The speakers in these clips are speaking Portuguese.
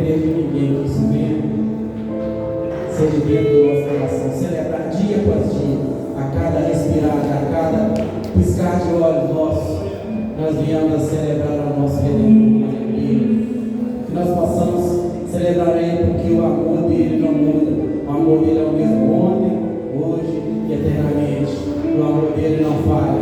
depender de ninguém, que isso venha ser de dentro do nosso coração, celebrar dia após dia, a cada respirar, a cada piscar de olhos nossos, nós viemos a celebrar o nosso Redentor, que nós possamos celebrar Ele, porque o amor dele não muda, o amor dele é o mesmo ontem, hoje e eternamente, o amor dele não falha,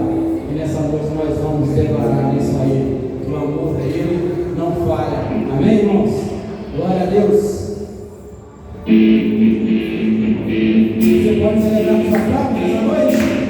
e nessa noite nós vamos declarar isso a Ele, que o amor dele não falha, amém, irmãos? Glória a Deus. Você pode celebrar com sua casa nessa noite?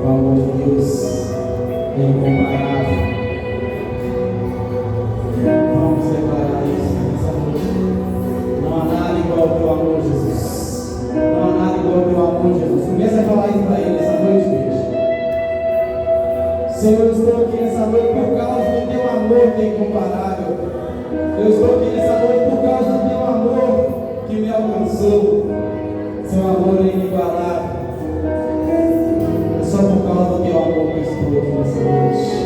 O amor de Deus é incomparável. Vamos declarar isso nessa noite. Não há nada igual ao teu amor, Jesus. Não há nada igual ao teu amor, Jesus. Começa a falar isso para ele nessa noite, igreja. Senhor, eu estou aqui nessa noite por causa do teu amor que é incomparável. Eu estou aqui nessa noite por causa do teu amor que me alcançou. Seu amor é inigualável. É só por causa do teu amor que eu estou aqui nessa noite.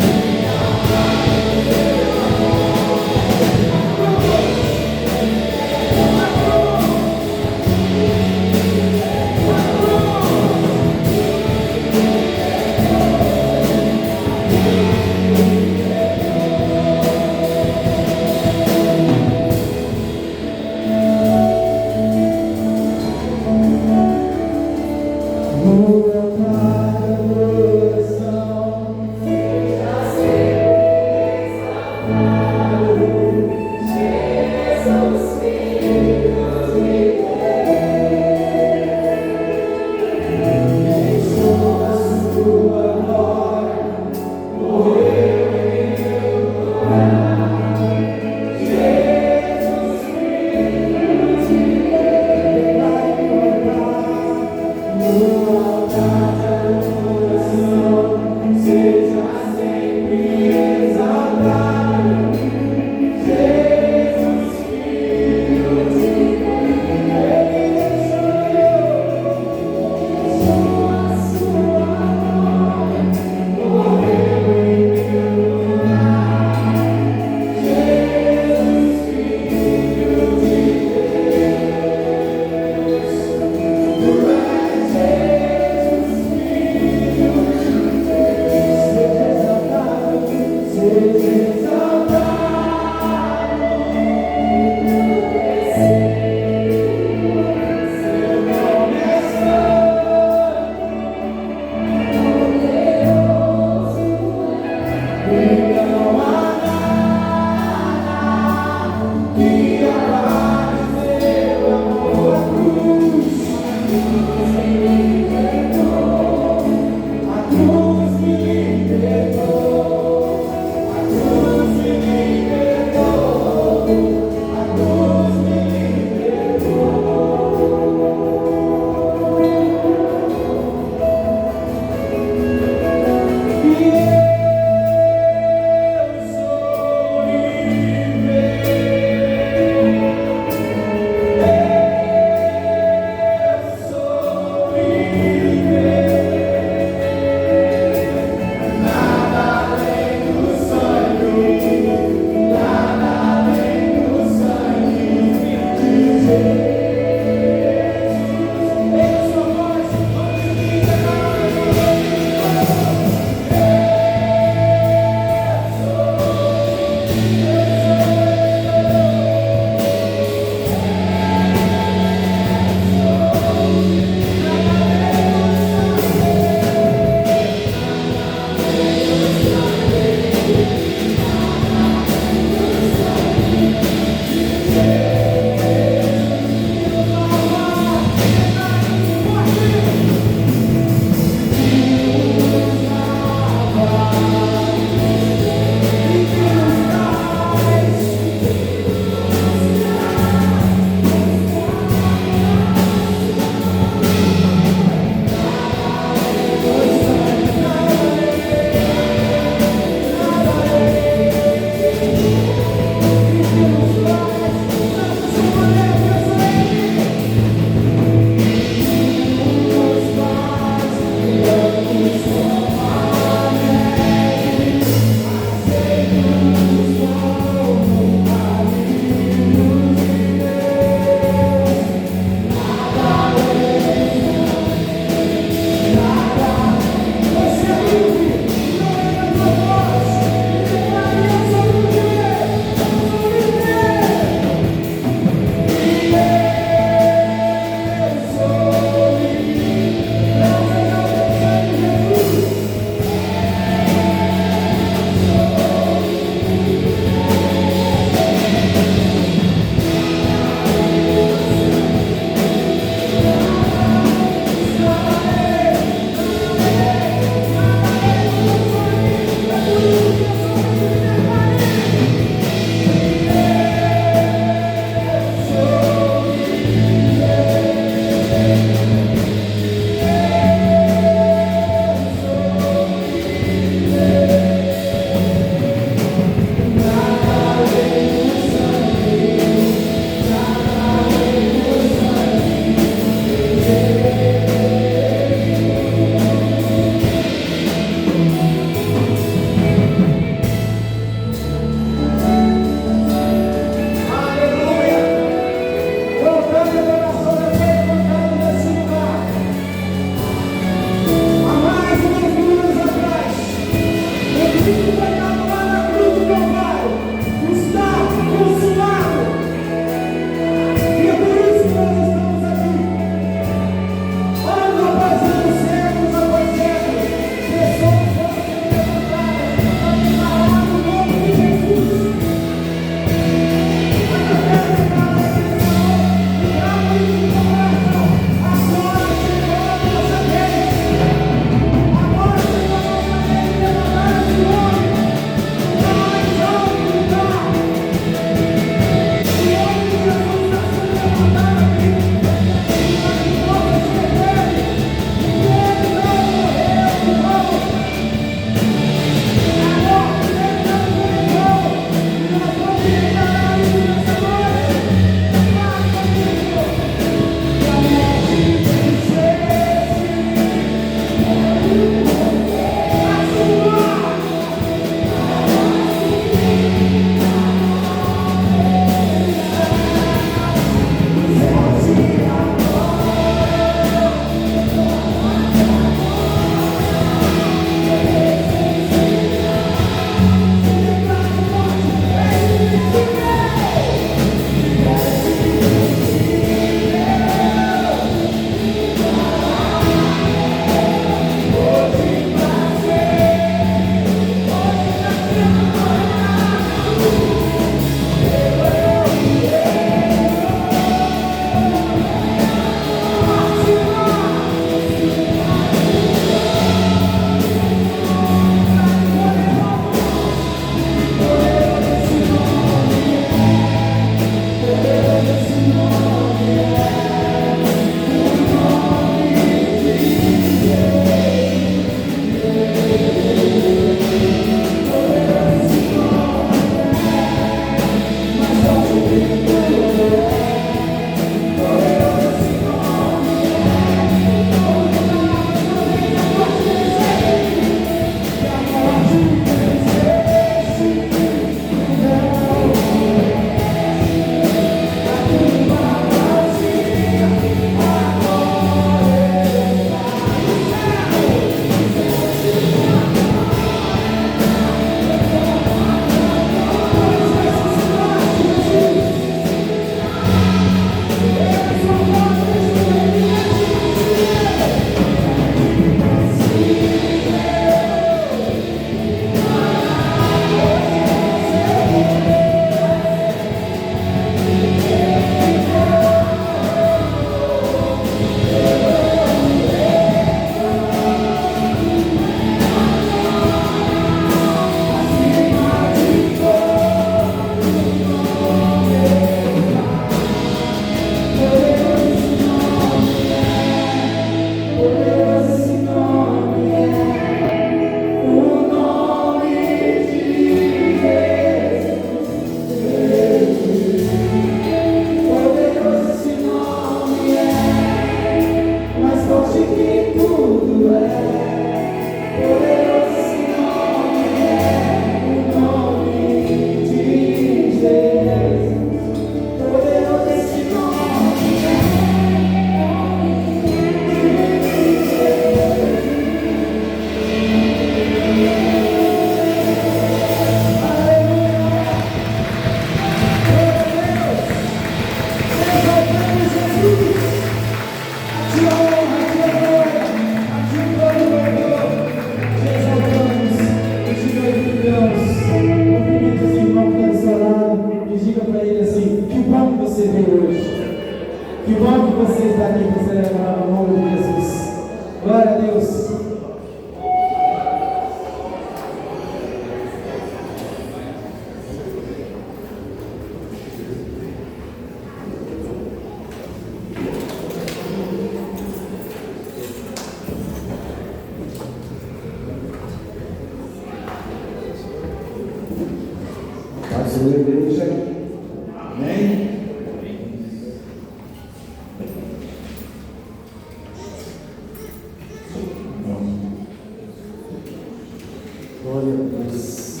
Glória a Deus.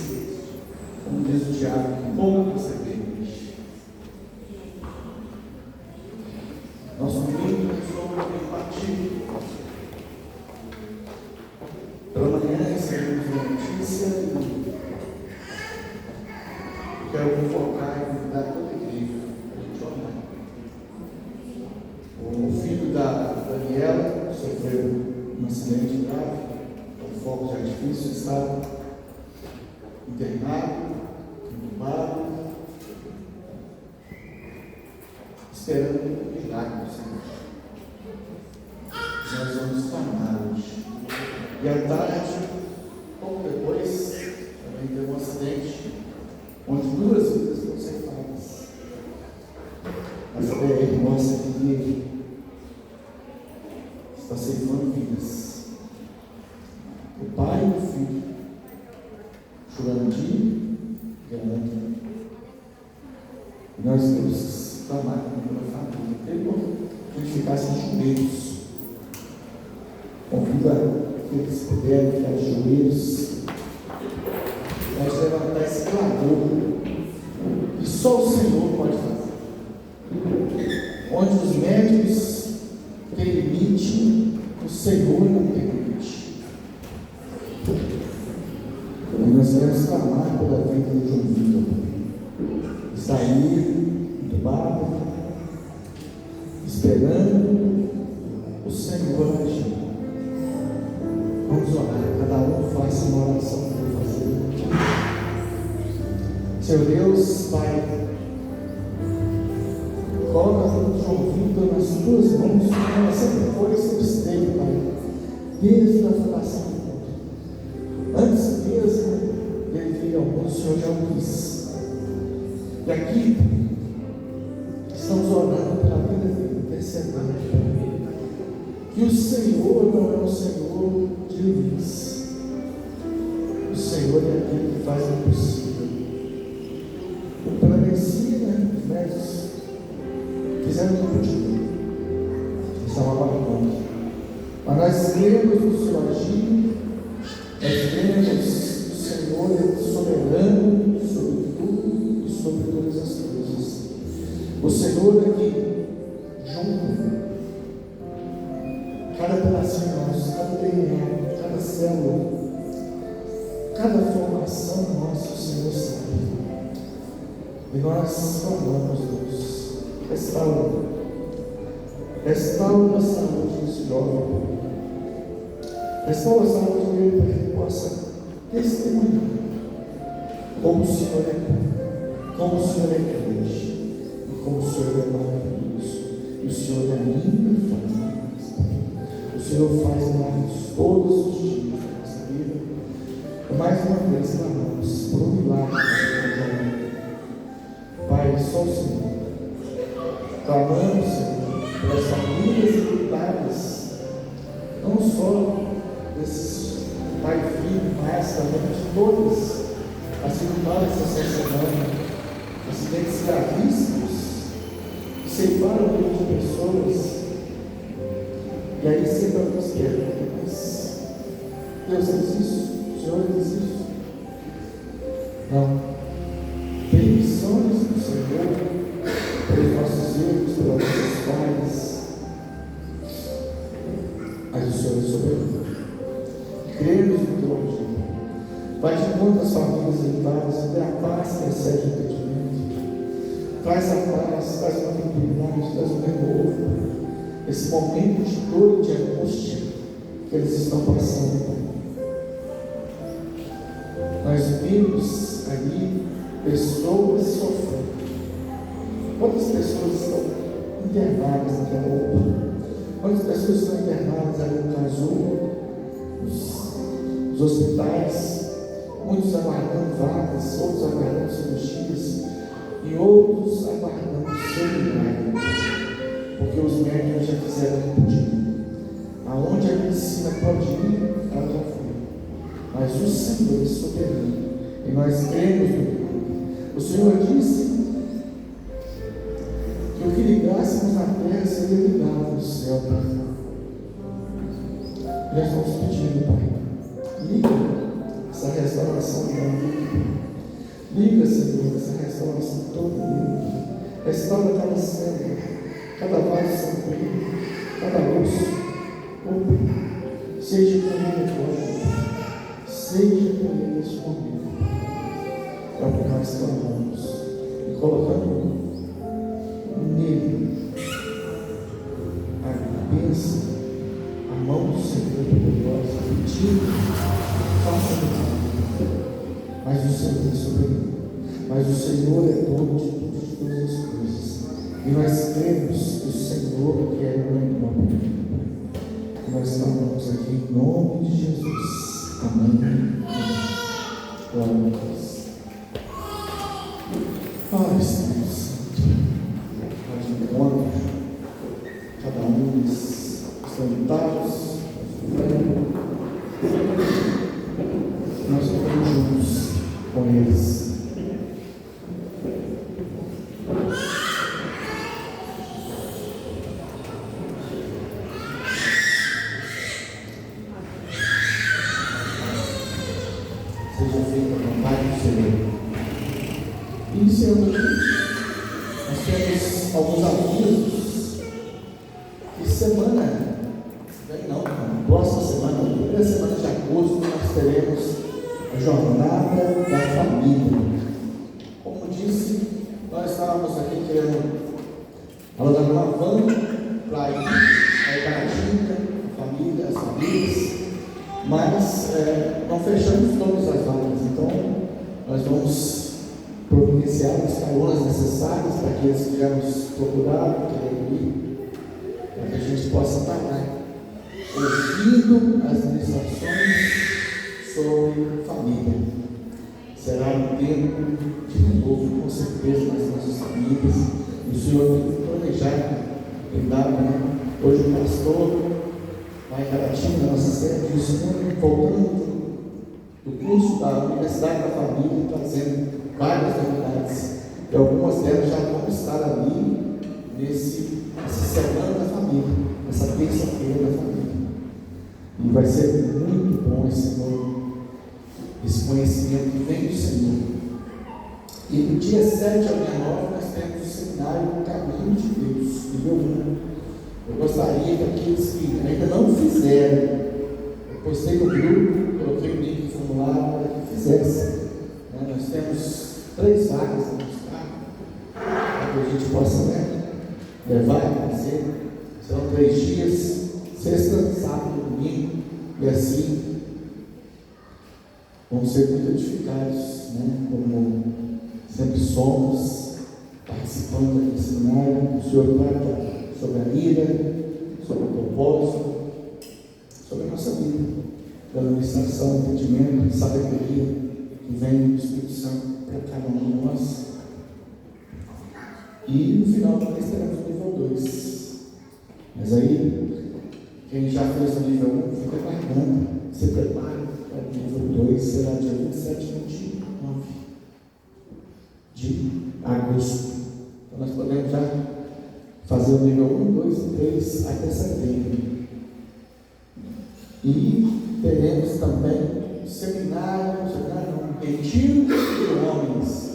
Como diz o Tiago, que bom que você veio. Nosso domingo sobre partir. Pela manhã recebemos uma notícia e quero focar e convidar toda a igreja para a gente orar. O filho da Daniela sofreu um acidente grave, com fogo de artifício, estava internado, entubado, esperando um milagre do Senhor. Nós vamos clamar hoje. E à tarde, pouco depois, também teve um acidente onde 2 vidas foram ceifadas. A fé nossa que está ceifando vidas. O pai e o filho, Jurandir e Ana. E nós temos que clamar pela família. Pelo que a gente ficasse em joelhos. Convido a que eles puderem ficar de joelhos. Nós levantar esse clamor que só o Senhor pode fazer. Onde os médicos têm limite, o Senhor não tem limite. E nós queremos clamar pela vida de João Vitor. Está aí, entubado, esperando o Senhor agir. Vamos orar, cada um faça uma oração que vai fazer. Senhor Deus, Pai, coloca a vida de João Vitor nas tuas mãos, como ela sempre foi e sempre esteve, Pai, desde a fundação do mundo. Antes mesmo dele vir ao mundo, o Senhor já o quis. E aqui estamos orando pela vida dele, intercedendo. Que o Senhor não é o Senhor de limites. O Senhor é aquele que faz o impossível. Pela medicina, os médicos fizeram o impossível. Estão aguardando. Mas nós cremos no Senhor agir, nós cremos que o Senhor é soberano sobre tudo e sobre todas as coisas. O Senhor é que junto cada pedacinho nosso, cada DNA, cada célula, cada formação nossa, o Senhor sabe. E nós clamamos, Deus, restaura a saúde desse jovem, restaura a saúde dele para que ele possa testemunhar como o Senhor é bom, como o Senhor é crente, e como o Senhor é maravilhoso, e o Senhor é lindo e faz. O Senhor faz milagres todos os dias na nossa vida. E mais uma vez clamamos por um milagre na nossa vida. Pai, só o Senhor. Clamamos, Senhor, pelas famílias militares, não só desses pai e filho, mas também de todas as vitórias dessa semana, acidentes gravíssimos que ceifaram a vida de pessoas. E aí sempre nos pergunta, mas Deus fez isso? O Senhor fez isso? Não. Permissões do Senhor pelos nossos erros, pelos nossos pais. Mas o Senhor é soberano. Cremos no teu agir. Vai de encontro às famílias levadas, dê a paz que excede o entendimento. Traz a paz, traz uma tranquilidade, traz um renovo. Esse momento de dor e de angústia que eles estão passando. Nós vimos ali pessoas sofrendo. Quantas pessoas estão internadas naquela roupa? Quantas pessoas estão internadas ali no casulo, nos hospitais? Muitos aguardando vagas, outros aguardando cirurgias e outros aguardando seu milagre. Porque os médicos já fizeram o que podiam. Aonde a medicina pode ir, ela já foi. Mas o Senhor é soberano. E nós cremos no Senhor. O Senhor disse que o que ligássemos na terra seria ligado no céu. Nós estamos pedindo, Pai. Liga essa restauração da vida. Liga, Senhor, essa restauração toda vida. Restaura cada célula, cada vaso sanguíneo, cada osso. Seja por ele agora, seja por ele neste momento. É o que nós clamamos e colocando nele a bênção, a mão do Senhor poderosa, pedindo, faça-me. Mas o Senhor é soberano, mas o Senhor é dono de todas as coisas. E nós cremos que o Senhor quer o nome. Nós clamamos aqui em nome de Jesus. Amém. Glória a Deus. Pai, Espírito Santo, pode encontro cada um dos sentados, nós estamos juntos com eles. Seja feita a vontade do Senhor. Iniciando aqui, nós temos alguns avisos. E semana, próxima semana, primeira semana de agosto, nós teremos a Jornada da Família. Como disse, nós estávamos aqui querendo alugar uma van para ir a Ipatinga, a família, as famílias, mas não fechamos todas as vagas. Então, nós vamos providenciar as caronas necessárias para aqueles que já nos procuraram, querem ir, para que a gente possa estar lá, ouvindo as ministrações sobre família. Será um tempo de renovo, com certeza, nas nossas famílias. O Senhor tem que planejar, cuidado, né? Hoje o pastor vai em Caratinga, na nossa sede, o Senhor voltando do curso da Universidade da Família, trazendo várias novidades, e algumas delas já vão estar ali nessa semana da família, nessa terça-feira da família. E vai ser muito bom esse conhecimento que vem do Senhor. E no dia 7 ao dia 9 nós temos o seminário Caminho de Deus, nível 1. Eu gostaria que aqueles que ainda não fizeram, eu postei no grupo, coloquei o link do formulário para que fizessem. Nós temos 3 vagas no nosso carro, para que a gente possa levar e conhecer. Serão 3 dias, sexta, sábado e domingo, e assim vamos ser muito edificados, como sempre somos, participando daquele seminário. O Senhor trata sobre a ira, sobre o propósito, sobre a nossa vida, pela administração, entendimento, sabedoria que vem do Espírito Santo para cada um de nós. E no final nós teremos o nível 2. Mas aí, quem já fez o nível 1, fica aguardando, se prepare para o nível 2, será dia 27 e 29 de agosto. Então nós podemos já fazer o nível 1, 2 e 3 até setembro. E teremos também retiro de homens,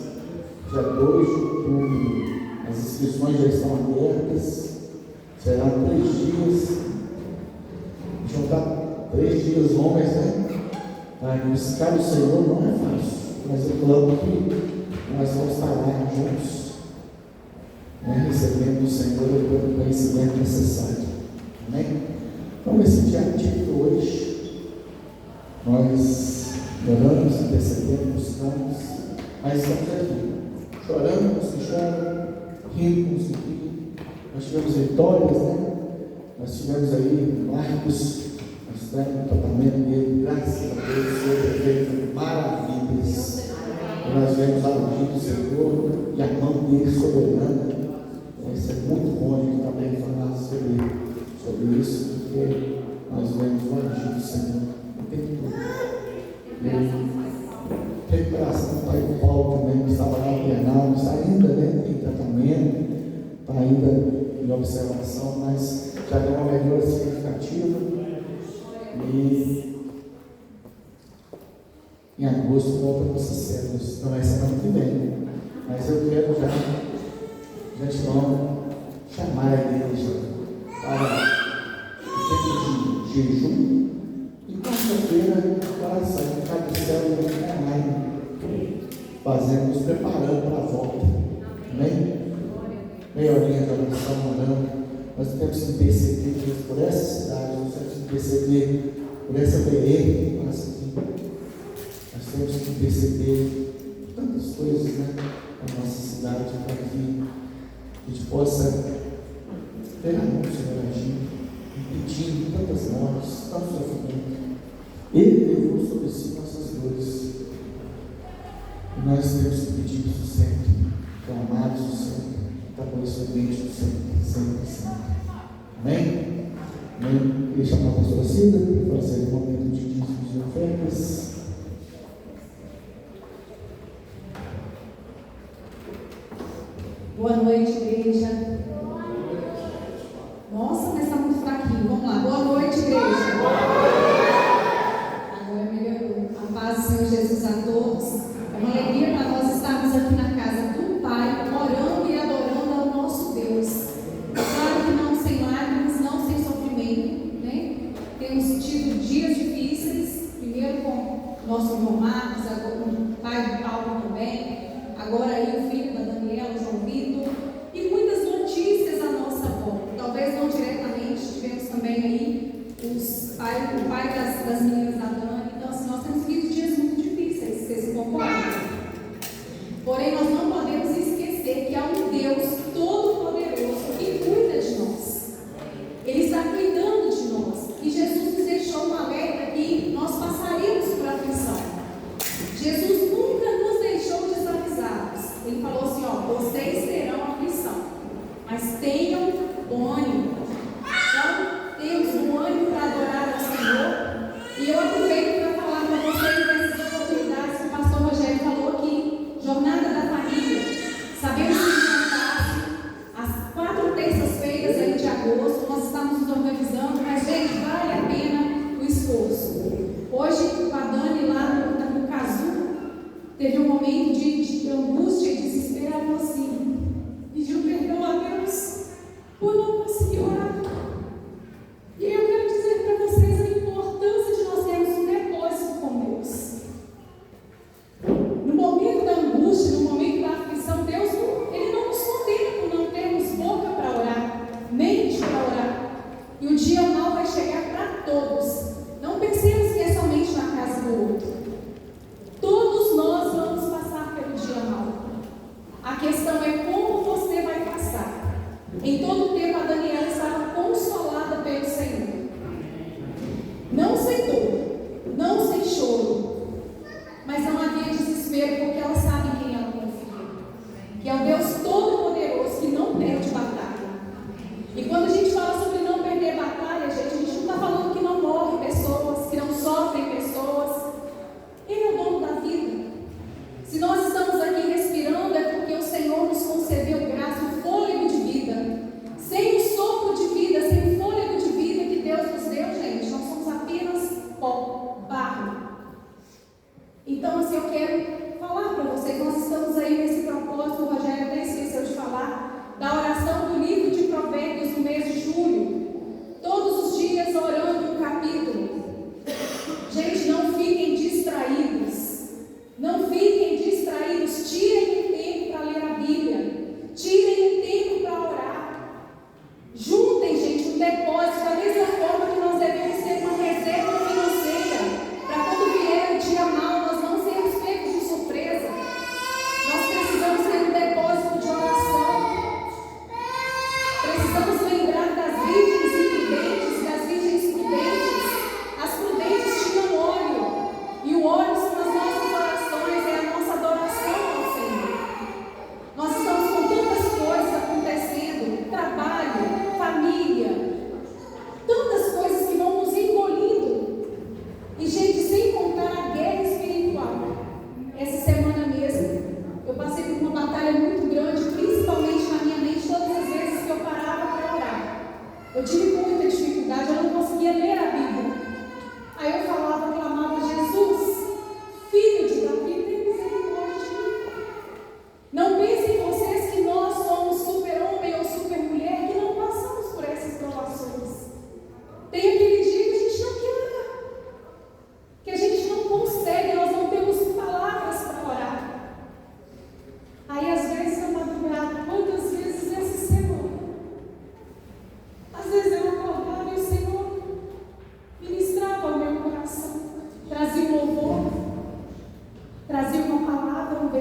dia 2 de outubro. As inscrições já estão abertas, será 3 dias, juntar 3 dias homens, para buscar o Senhor não é fácil, mas eu clamo que nós vamos estar lá juntos, recebendo do Senhor todo o conhecimento necessário. Amém? Então, esse dia ativo hoje, nós oramos, intercedemos, buscamos, mas estamos aqui, choramos e choram, rimos e rimos. Nós tivemos vitórias, nós tivemos aí Marcos, nós tivemos o tratamento dele, graças a Deus, o Senhor tem feito maravilhas. E nós vemos a luz do Senhor e a mão dele soberana. Isso é muito bom a gente também falar sobre isso, porque nós vemos o agir do Senhor o tempo todo. Recuperação do pai do Paulo também, que estava lá internado, está ainda em tratamento, está ainda em observação, mas já deu uma melhora significativa. E Em agosto volta nossas células. Não vai ser ano que vem. Mas eu quero já de antemão, chamar a igreja para o tempo de jejum e quarta-feira oração, cada célula online, fazendo, nos preparando para a volta. Amém? Meia horinha de oração, orando. Nós temos que interceder por essa cidade, nós temos que interceder por essa BR que passa aqui. Nós temos que interceder por tantas coisas, né, na nossa cidade, para que a gente possa ter a mão do Senhor agindo, impedindo tantas mortes, tanto sofrimento. Ele levou sobre si nossas dores. E nós temos que pedir isso sempre, clamados do Senhor, encabeçadamente do Senhor, sempre, sempre. Amém? Amém? Queria chamar a pastora Cida para fazer um momento de dízimos e ofertas. Boa noite, igreja. Nossa, mas está muito fraquinho. Vamos lá. Boa noite, igreja. Agora melhorou. A paz do Senhor Jesus a todos. É uma alegria para nós estarmos aqui na casa do Pai, orando e adorando ao nosso Deus. Claro que não sem lágrimas, não sem sofrimento, né? Temos tido dias difíceis, primeiro com o nosso irmão Marcos, agora com o pai do Paulo também, agora aí o filho da Daniela, João Vitor, e muitas notícias à nossa volta. Talvez não diretamente, tivemos também aí o pai das meninas da Dani. Então, assim, nós temos vivido dias muito difíceis, vocês concordam? Porém, nós não podemos esquecer que há um Deus todo-poderoso que cuida de nós. Ele está cuidando de nós. E Jesus nos deixou um alerta que nós passaríamos por aflição. Jesus nunca nos deixou desavisados. Ele falou assim, vocês terão aflição, mas tenham bom ânimo. Então, temos um ânimo para adorar ao Senhor. E eu aproveito para falar para vocês dessas oportunidades que o pastor Rogério falou aqui. Jornada da família. Sabemos que não é fácil. As 4 terças-feiras aí de agosto, nós estamos nos organizando, mas, gente, vale a pena o esforço. Hoje, com a Dani lá no Cazu, teve um momento de angústia e desespero. Ela falou assim, pediu perdão a Deus por não conseguir orar. E eu quero dizer para vocês a importância de nós termos um depósito com Deus. No momento da angústia, no momento da aflição, Deus Ele não nos condena por não termos boca para orar, mente para orar. E o dia mal vai chegar para todos. Não pensemos que é somente na casa do outro. Todos nós vamos passar pelo dia mal. A questão é como você vai passar. Em todo o tempo a Daniela estava consolada pelo Senhor. Não sem dor, não sem choro, mas não havia desespero, porque ela sabe em quem ela confia, que é o Deus Todo-Poderoso que não perde batalha. E quando a gente fala sobre não perder batalha, gente, a gente não está falando que não morre pessoas, que não sofrem pessoas. Ele é o dono da vida. Se nós estamos aqui respirando, é porque o Senhor nos concedeu graça, o fôlego de vida. Sem o sopro de vida, sem o fôlego de vida que Deus nos deu, gente, nós somos apenas pó, barro. Então, assim, eu quero falar para vocês, nós estamos aí nesse propósito, o Rogério até esqueceu de falar, da oração do livro de Provérbios no mês de julho. Todos os dias orando um capítulo. Gente, não fiquem distraídos. Não fiquem distraídos. Tirem um tempo para ler a Bíblia. Tirem um tempo para orar. Juntem, gente, um depósito. Da mesma forma que nós devemos ter uma reserva financeira para quando vier o dia mal, nós não sermos pegos de surpresa. Nós precisamos ter um depósito de oração. Precisamos lembrar das vítimas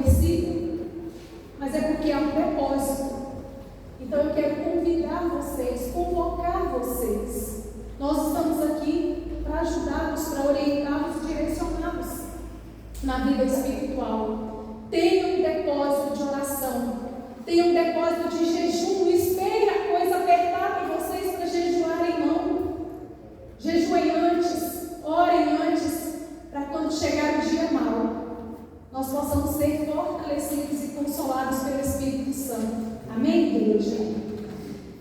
versículo, mas é porque há um propósito. Então eu quero convidar vocês, convocar vocês. Nós estamos aqui para ajudá-los, para orientá-los e direcioná-los na vida espiritual. Tenha um depósito de oração, tenha um depósito de jejum. Não espere a coisa apertar para vocês para jejuarem, não. Jejuem antes, orem antes, para quando chegar o dia mau, nós possamos ser fortalecidos e consolados pelo Espírito Santo. Amém, igreja?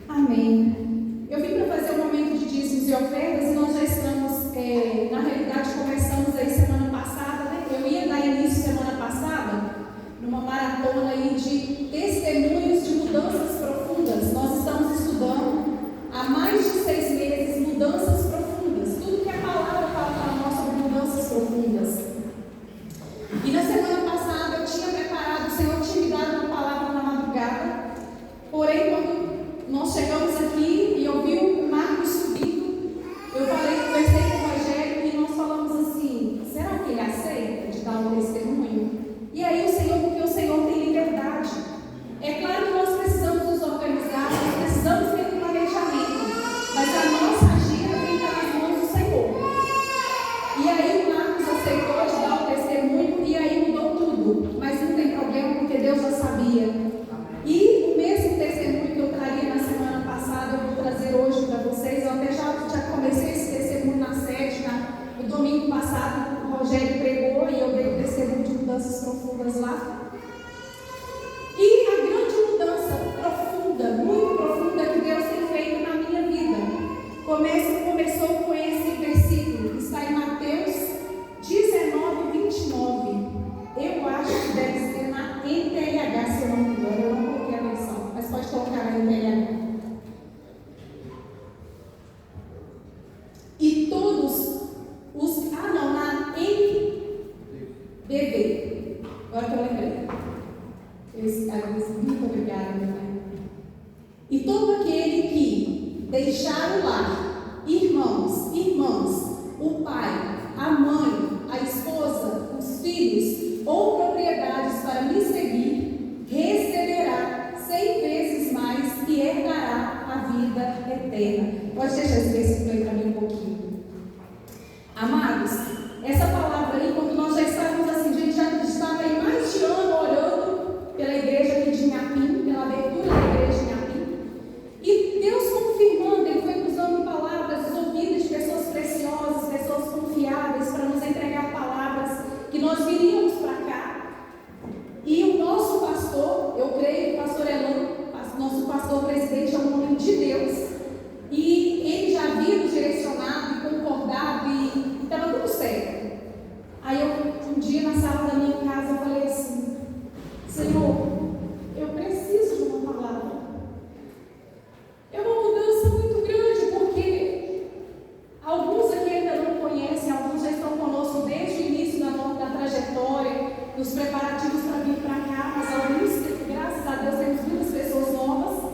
Amém. Eu vim para fazer um momento de dízimos e ofertas e nós já estamos, na realidade, começamos aí semana passada, né? Eu ia dar início semana passada numa maratona aí de testemunhos de mudanças profundas. Nós estamos estudando há mais de 6 meses mudanças profundas. Tudo que a palavra fala para nós sobre mudanças profundas. E na semana passada eu tinha preparado, o Senhor tinha me dado uma palavra na madrugada. Porém, quando nós chegamos aqui e eu vi o Marcos subindo, eu conversei com o Rogério e nós falamos assim: será que ele aceita de dar um testemunho? E aí porque o Senhor tem liberdade. É claro que nós precisamos nos organizar, nós precisamos ter um planejamento, mas a nossa agenda tem que estar nas mãos do Senhor. E aí o Marcos aceitou de dar o testemunho e aí mudou tudo. Mas não tem problema, porque Deus já sabia. E o mesmo testemunho que eu traria na semana passada, eu vou trazer hoje para vocês. Eu até já comecei esse testemunho na sede, no domingo passado, o Rogério pregou e eu dei o testemunho de mudanças profundas lá. E a grande mudança profunda, muito profunda, que Deus tem feito na minha vida, começou com esse versículo, que está em Mateus 19:29. Eu acho que deve ser na NTLH, se eu não me engano, eu não coloquei a versão, mas pode colocar na NTLH. E todos os... na NBV. Agora que eu lembrei. Muito obrigada, meu pai. E todo aquele que deixar o lar, irmãos, irmãs, o pai, a mãe, a esposa, os filhos ou propriedades para me seguir, receberá 100 vezes mais e herdará a vida eterna. Pode deixar esse versículo aí para mim um pouquinho. Amados, essa palavra aí, quando nós já estávamos assim, a gente já estava aí mais de ano orando pela igreja aqui de Inhapim, pela abertura da igreja de Inhapim, e Deus confirmando, Ele foi usando palavras ouvidas de pessoas preciosas, pessoas confiáveis, para nos entregar palavras que nós viríamos para cá. E o nosso pastor, eu creio, o pastor Elon, nosso pastor presidente, é um homem de Deus, e ele já havia nos direcionado e concordado e estava tudo certo. Aí um dia na sala da minha casa eu falei assim: Senhor, eu preciso de uma palavra. É uma mudança muito grande, porque alguns aqui ainda não conhecem, alguns já estão conosco desde o início da trajetória, dos preparativos para vir para cá, mas alguns, graças a Deus, temos muitas pessoas novas.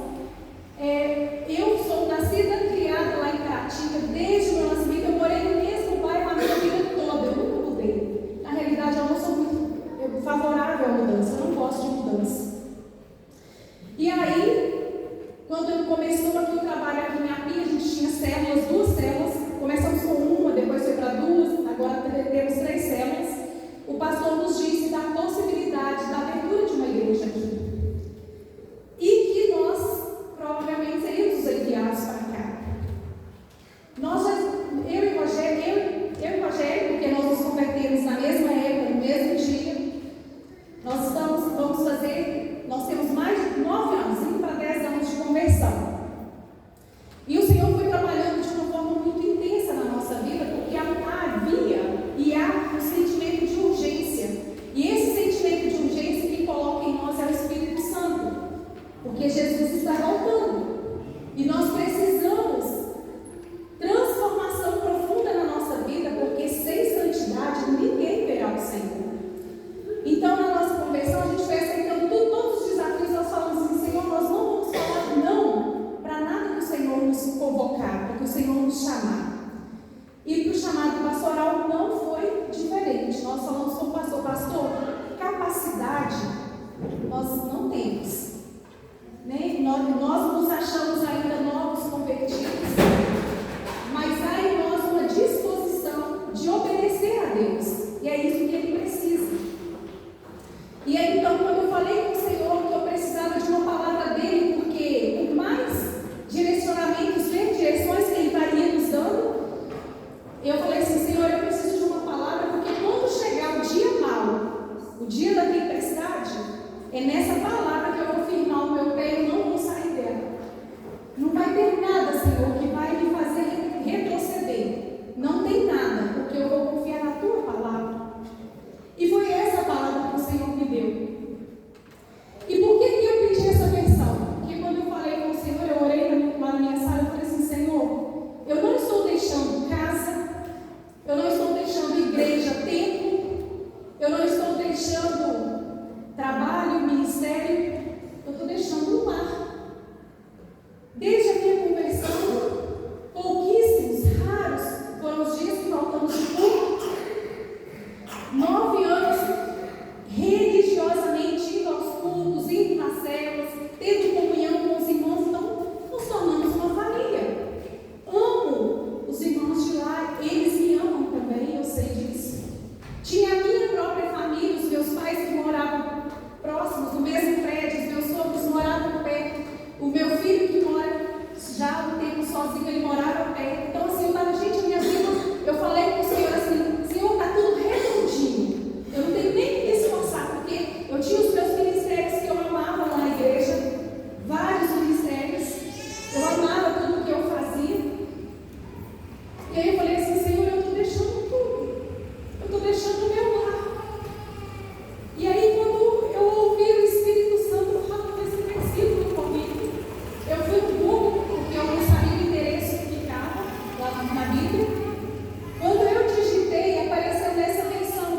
Eu sou nascida e criada lá em Caratinga, desde o meu nascimento. Eu morei no mesmo bairro a minha vida toda, eu nunca mudei. Na realidade, eu não sou muito favorável à mudança, eu não gosto de mudança. E aí, quando começou aqui o trabalho aqui em Inhapim, a gente tinha células, 2 células. Começamos com uma, depois foi para 2, agora temos 3 células. O pastor nos disse da possibilidade da abertura de uma igreja aqui. E que nós provavelmente seríamos enviados para cá. Eu e Rogério, porque nós nos convertemos na mesma época, no mesmo dia, nós vamos fazer nós nos achamos ainda novos convertidos, mas há em nós uma disposição de obedecer a Deus, e é isso que Ele precisa. E aí, então, quando eu falei com o Senhor que eu precisava de uma palavra dEle, porque por mais direcionamentos, direções que Ele estaria nos dando, eu falei assim: Senhor, eu preciso de uma palavra, porque quando chegar o dia mau, o dia da tempestade, é nessa palavra que eu vou firmar o meu pé e não vou sair dela. Não vai ter nada, Senhor, que vai me fazer retroceder. Não tem nada, porque eu vou confiar na Tua palavra. E foi essa palavra que o Senhor me deu. E por que eu pedi essa versão? Porque quando eu falei com o Senhor, eu orei lá na minha sala, eu falei assim: Senhor, eu não estou deixando casa, eu não estou deixando igreja, templo, eu não estou deixando trabalho, ministério, eu estou deixando um lar. Desde a minha conversão, pouquíssimos, raros foram os dias que faltamos de culto. 9 anos religiosamente indo aos cultos, indo nas células, tendo comunhão com os irmãos, então nos tornamos uma família. Amo os irmãos de lá, eles me amam também, eu sei disso. Tinha a minha própria família, os meus pais que moravam próximos, no mesmo prédio, os meus sogros moravam perto, o meu filho que mora já há um tempo sozinho, ele morava perto. Então assim, eu estava, gente, a minha vida, eu falei com o Senhor assim: Senhor, está tudo redondinho, eu não tenho nem que me esforçar, porque eu tinha os meus ministérios que eu amava lá na igreja, vários ministérios, eu amava tudo que eu fazia. E aí eu falei assim: Senhor, eu estou deixando tudo, eu estou deixando o meu lar. E aí, quando eu ouvi o Espírito Santo falando esse versículo comigo, eu fui no Google, porque eu não sabia o endereço que ficava lá na Bíblia. Quando eu digitei, apareceu nessa versão.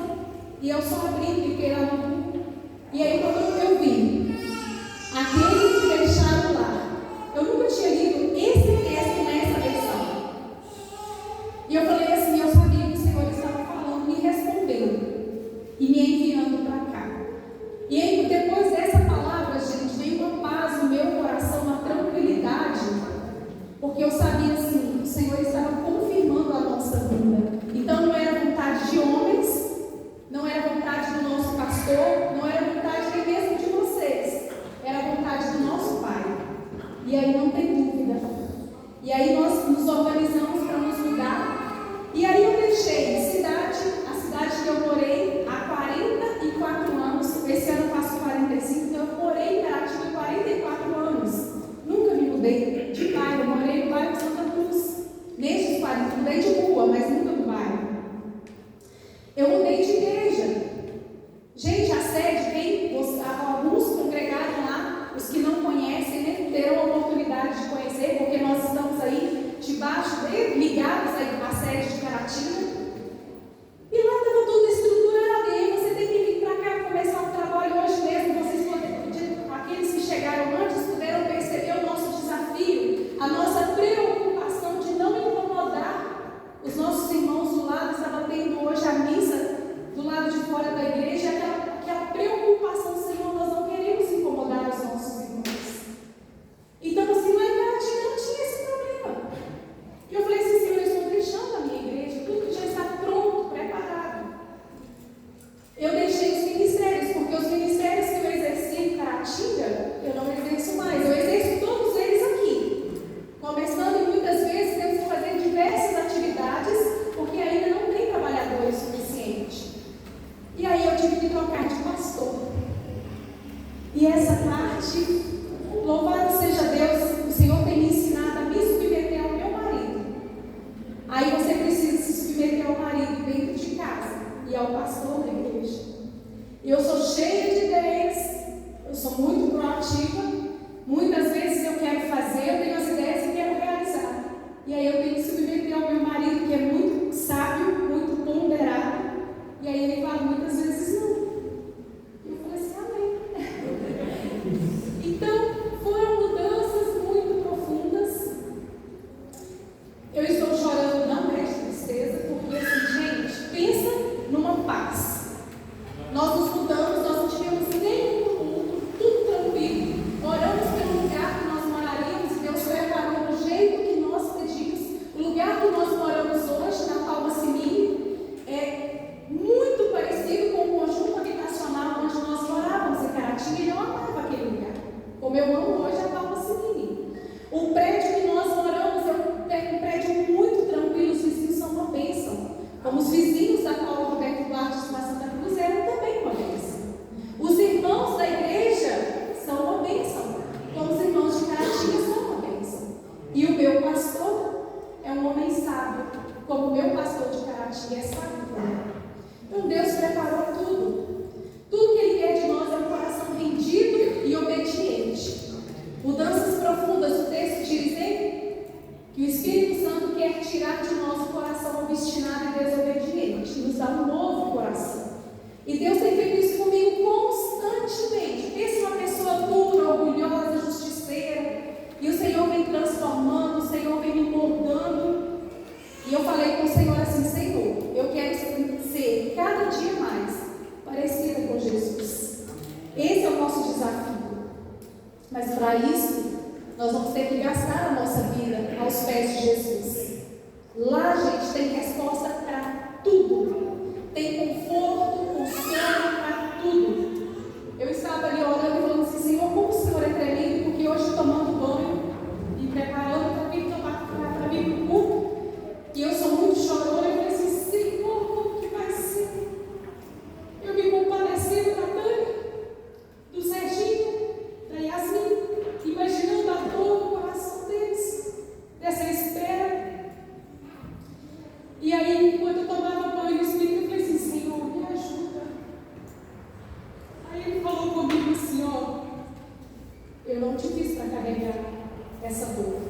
E eu só abri, fiquei lá no Google. E aí, quando eu vi aqueles que deixaram lá, eu nunca tinha lido esse texto nessa versão. E eu falei assim: eu sabia que o Senhor estava falando, me respondendo e me enviando para cá. E aí, depois dessa palavra, gente, veio uma paz no meu coração, uma tranquilidade, porque eu sabia assim, o Senhor estava confirmando a nossa vida. Então não era vontade de homens, não era vontade do nosso pastor, não era vontade nem mesmo de vocês, era vontade do nosso Pai. E aí não tem dúvida. E aí nós nos organizamos para nos mudar. E aí eu deixei a cidade que eu morei há 44 anos. Esse ano eu faço 45, então eu morei em Caratinga há 44 anos. Nunca me mudei de bairro, eu morei no bairro de Santa Cruz. Nesses 40, mudei de rua, mas nunca do bairro. Eu mudei de igreja. Gente, a sede, alguns congregaram lá, os que não conhecem, né, terão a oportunidade de conhecer, porque nós estamos aí debaixo, ligados aí à sede de Caratinga. E lá estava tudo estruturado, e aí você tem que vir para cá começar o trabalho hoje mesmo. Vocês podem, aqueles que chegaram antes, puderam perceber o nosso desafio, a nossa preocupação de não incomodar os nossos irmãos do lado. Estava tendo hoje a missa do lado de fora da igreja, aquela preocupação: Senhor, nós não queremos incomodar os nossos irmãos. Então, assim, lá em Caratinga não tinha esse problema. E eu falei assim: Senhor, eu estou deixando a minha igreja, tudo já está pronto, preparado. Eu deixei os ministérios, porque os ministérios que eu exerci em Caratinga, eu não exerço mais. Eu exerço todos eles aqui. Começando, e muitas vezes temos que fazer diversas atividades, porque ainda não tem trabalhadores suficientes. E aí eu tive que trocar de pastor. E essa parte, louvado seja Deus, o Senhor tem me ensinado a me submeter ao meu marido. Aí você precisa se submeter ao marido dentro de casa e ao pastor da igreja. Eu sou cheia de ideias, eu sou muito proativa. Muitas vezes eu quero fazer, eu tenho as ideias e quero realizar. E aí eu tenho que submeter ao meu marido, que é muito sábio, muito ponderado. E aí ele fala muitas vezes não. E eu falei assim: amém. Então, foram mudanças muito profundas. Eu estou chorando, não é de tristeza, porque assim, gente, pensa numa paz. Nós nos mudamos, nós não tivemos nenhum tumulto, tudo tranquilo. Oramos pelo lugar que nós E Deus tem feito isso comigo constantemente. Pensa uma pessoa dura, orgulhosa, justiceira, e o Senhor vem transformando, o Senhor vem me moldando. E eu falei com o Senhor assim: Senhor, eu quero ser cada dia mais parecida com Jesus. Esse é o nosso desafio. Mas para isso, nós vamos ter que gastar a nossa vida aos pés de Jesus. Lá, gente, tem resposta para tudo. Tem conforto, consolo para tudo. Eu estava ali orando e falando assim: Senhor, como o Senhor é tremendo, porque hoje tomando banho e preparando para vir para vir para o culto, e eu sou muito chorona, eu falei assim: Senhor, como que vai ser? Eu me compadecendo da Tânia, do Serginho, da Yasmin, imaginando a dor no coração deles, dessa espera. E aí, enquanto eu tomava banho no Espírito, eu falei assim: Senhor, me ajuda. Aí ele falou comigo assim: ó, eu não te fiz para carregar essa dor.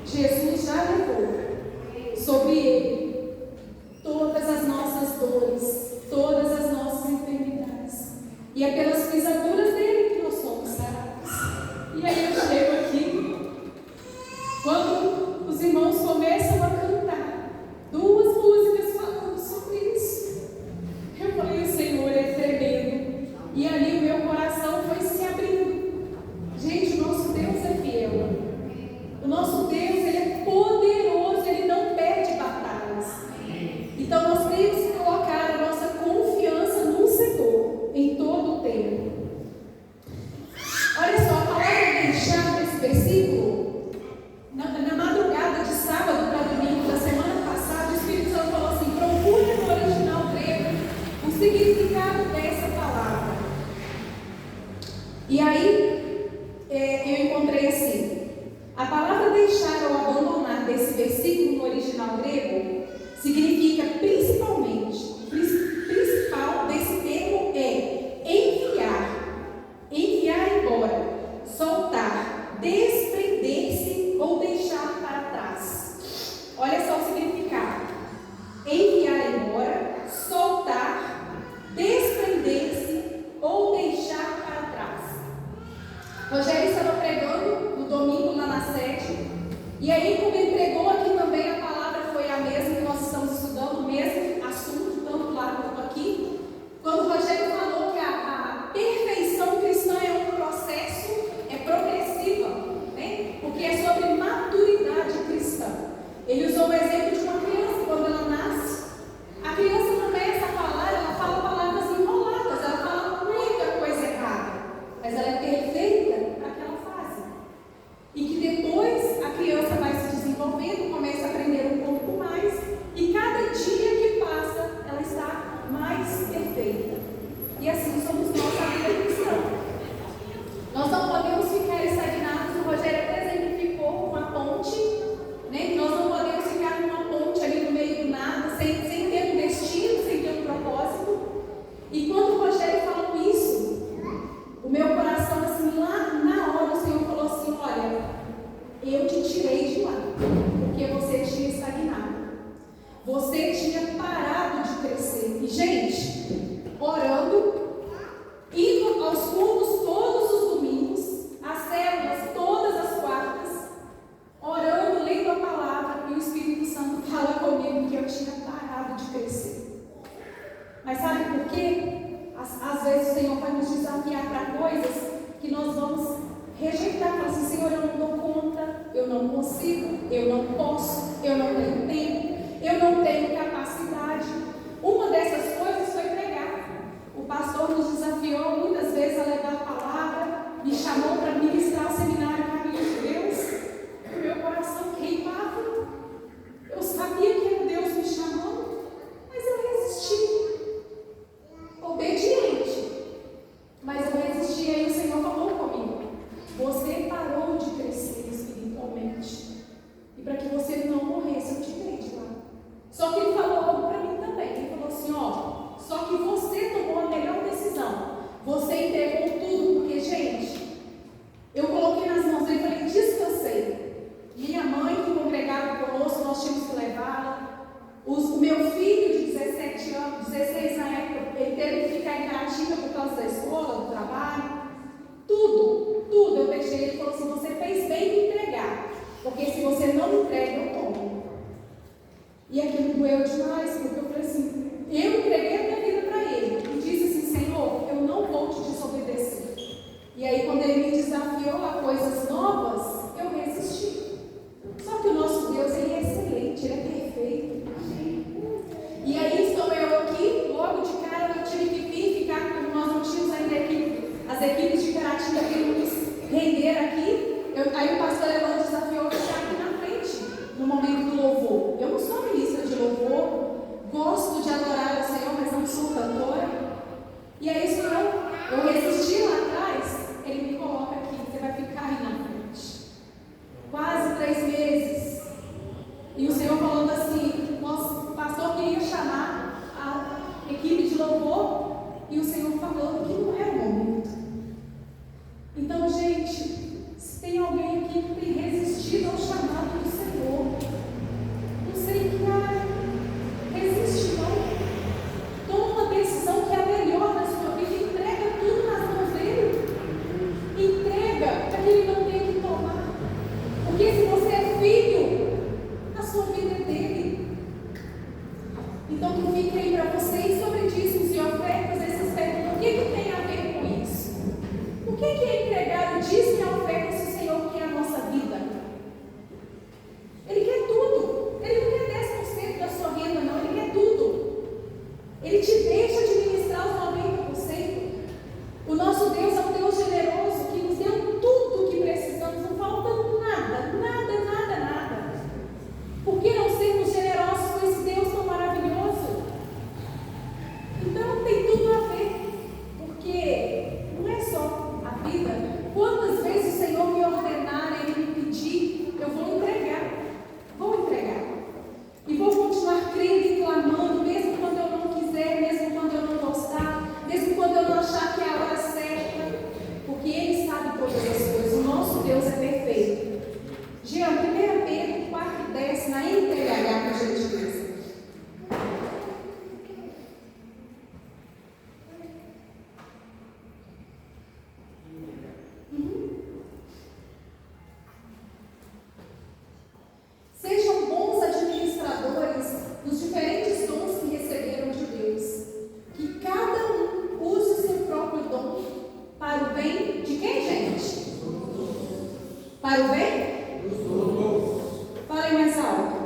Jesus já levou sobre ele todas as nossas dores, todas as nossas enfermidades. E é pelas pisaduras dele que nós somos sarados. E aí eu chego aqui, quando os irmãos começam a cantar 2 músicas falando sobre isso, eu falei: o Senhor é tremendo. E ali o meu coração foi se abrindo. Gente, o nosso Deus é fiel. O nosso Deus, Ele é poderoso, Ele não perde batalhas. Então nós temos que colocar a nossa confiança no Senhor em todo o tempo. Olha só, a palavra deixar nesse versículo, na madrugada de sábado para domingo da semana passada, o Espírito Santo falou assim: procure no original grego o significado dessa palavra. E aí eu encontrei assim: a palavra deixar ou abandonar desse versículo no original grego significa principal desse termo é enviar embora, soltar, desprender-se ou deixar para trás. Olha só o significado: enviar embora, soltar, desprender-se ou deixar para trás. Rogério estava pregando no domingo lá na sede, e aí, como ele pregou aqui também, a palavra foi a mesma que nós estamos estudando, o mesmo assunto, tanto lá quanto aqui. Quando o Rogério falou que a perfeição cristã é um processo, é progressiva, né? Porque é sobre maturidade cristã. Ele usou o exemplo de uma criança. Quando ela nasce, a criança começa a falar, ela fala palavras enroladas, ela fala muita coisa errada, mas ela é perfeita naquela fase. E que depois a criança vai se desenvolvendo, começa a aprender um pouco mais, e cada dia que passa, ela está mais perfeita. E assim somos nós na vida cristã. Nós não podemos ficar estagnados. O Rogério até exemplificou uma ponte, né? Nós não podemos ficar numa ponte ali no meio do nada, sem ter um destino, sem ter um propósito. E quando o Rogério falou isso, o meu coração, assim, lá na hora, o Senhor falou assim: olha, eu te tirei de lá, porque você tinha estagnado. Você tinha parado de crescer. E, gente, orando, indo aos cultos todos os domingos, às células todas as quartas, orando, lendo a palavra, e o Espírito Santo fala comigo que eu tinha parado de crescer. Mas sabe por quê? Às vezes o Senhor vai nos desafiar para coisas que nós vamos rejeitar. Falar assim: Senhor, eu não dou conta, eu não consigo, eu não posso, eu não tenho tempo, eu não tenho capacidade. Uma dessas coisas foi pregar. O pastor nos desafiou muitas vezes a levar a palavra, me chamou para ministrar o seminário Caminho de Deus. O meu coração queimava. Eu sabia que era Deus me chamando, mas eu resisti. Obediente. Mas eu resisti, e aí o Senhor falou comigo: você parou de crescer espiritualmente. E para que você não morresse, eu tirei de lá. Só que Ele falou algo para mim também. em Caratinga por causa da escola, do trabalho. Tudo eu deixei. Ele falou assim: você fez bem em entregar, porque se você não entrega, eu tomo. E aquilo doeu demais, porque eu falei assim, eu entreguei a minha vida para ele e disse assim: Senhor, eu não vou te desobedecer. E aí quando ele me desafiou a coisas novas, eu resisti. Só que o nosso Deus, ele é excelente, ele é perfeito. E aí estou eu aqui, logo de cara eu tive que vir ficar, como nós não tínhamos ainda as equipes de Caratinga que nos render aqui. Aí o pastor Elon desafiou eu ficar aqui na frente, no momento do louvor. Eu não sou ministra de louvor, gosto de adorar o Senhor, mas não sou cantora. E aí eu resisti lá atrás, ele me coloca aqui, você vai ficar aí na frente. Quase 3 meses. E o Senhor falando assim, o pastor queria chamar a equipe de louvor, e o Senhor falando que não era o momento. Então, gente, se tem alguém aqui que tem resistido ao chamado do Senhor, não sei que resiste não. Toma uma decisão que é a melhor na sua vida, entrega tudo nas mãos dele. Entrega para que ele não tenha que tomar. Porque se você é filho, a sua vida é dele. Então que fique aí para vocês sobre dízimos e ofertas, esses perguntam, o que tem a ver com isso? O que é entregar o dízimo e a oferta se o Senhor quer a nossa vida? Ele quer tudo. Ele não quer 10% da sua renda, não. Ele quer tudo. Ele te deixa administrar os 90%. O nosso Deus é um Deus generoso que nos deu tudo o que precisamos. Não falta nada, nada, nada, nada. Por que não sermos generosos com esse Deus tão maravilhoso? Então tem tudo a ver. Porque não é só a vida. Quantas vezes o Senhor me ordenar, Ele me pedir, eu vou entregar. Vou entregar. E vou continuar crendo e clamando, mesmo quando eu não quiser, mesmo quando eu não gostar, mesmo quando eu não achar que é a hora certa. Porque Ele sabe todas as coisas. O nosso Deus é perfeito. Jean, 1 Pedro 4,10, na NTLH, que a gente diz. Sejam bons administradores dos diferentes dons que receberam de Deus. Que cada um use o seu próprio dom para o bem de quem, gente? Para o bem? Falem mais alto.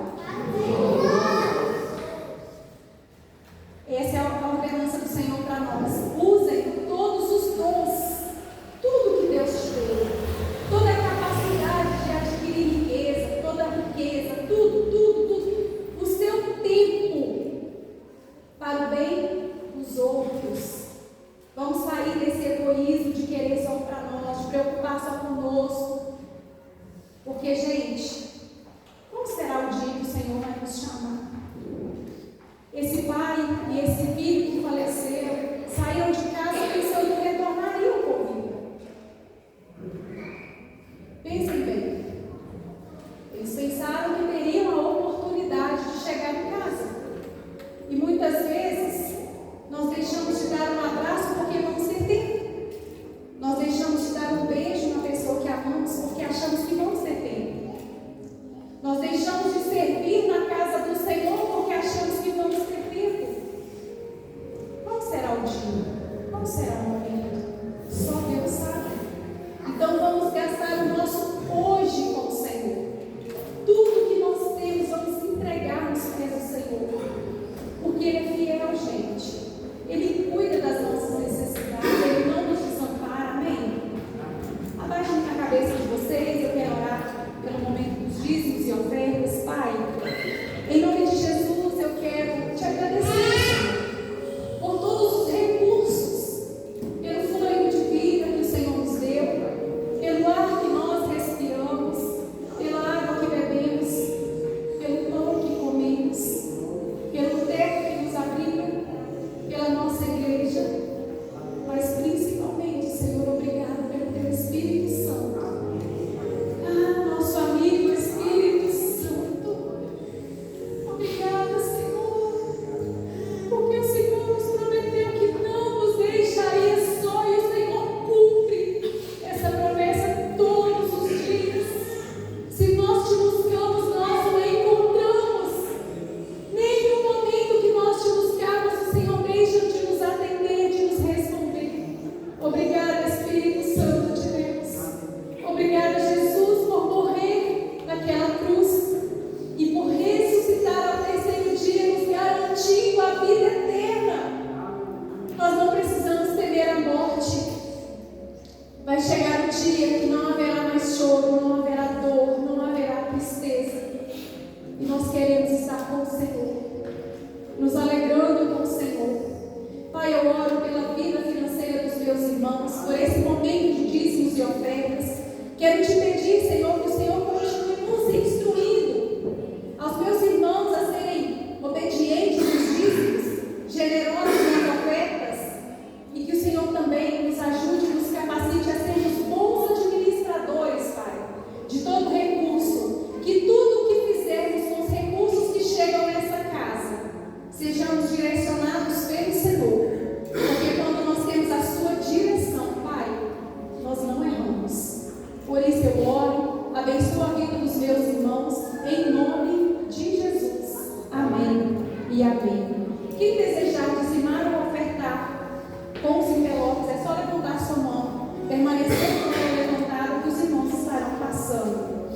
Essa é a ordenança do Senhor para nós. Usem todos os dons, tudo que Deus te deu, toda a capacidade de adquirir riqueza, toda a riqueza, tudo, o seu tempo para o bem dos outros. Vamos sair desse egoísmo de querer só para nós, de preocupar só conosco. Porque, gente, qual será o dia que o Senhor vai nos chamar? Esse pai e esse filho que faleceram saíram de casa pensando que retornariam com vida. Pensem bem. Eles pensaram que teriam a oportunidade de chegar em casa. E muitas vezes nós deixamos de dar um abraço porque vamos ter tempo. Nós deixamos de dar um beijo na pessoa que amamos porque achamos que vamos ter tempo. Nós deixamos de servir na casa do Senhor porque achamos que vamos ter tempo. Qual será o dia? Qual será o momento? Só Deus sabe. Então vamos gastar o nosso hoje com o Senhor. Tudo que nós temos, vamos entregar nos pés do Senhor. Porque Ele é fiel, gente. Ele cuida das nossas necessidades. Ele não nos desampara. Amém? Abaixem a cabeça de vocês. Eu quero orar pelo momento dos dízimos e ofertas. Pai, em nome de Jesus, eu quero te agradecer por todos os recursos, pelo fôlego de vida que o Senhor nos deu, pelo ar que nós respiramos. irmãos, por esse momento de dízimos e ofertas. Quero te pedir, Senhor, que o Senhor continue nos instruindo aos meus irmãos a serem obedientes nos dízimos, generosos nas ofertas, e que o Senhor também nos ajude, nos capacite a sermos bons administradores, Pai, de todo recurso, que tudo o que fizermos com os recursos que chegam nessa casa, sejamos direcionados pelo Senhor, porque quando nós temos a sua direção, Pai, nós não erramos. Por isso eu oro, abençoo a vida dos meus irmãos, em nome de Jesus. Amém e amém. Quem desejar dizimar ou ofertar com os envelopes, é só levantar sua mão, permanecer com ela levantada, que os irmãos estarão passando.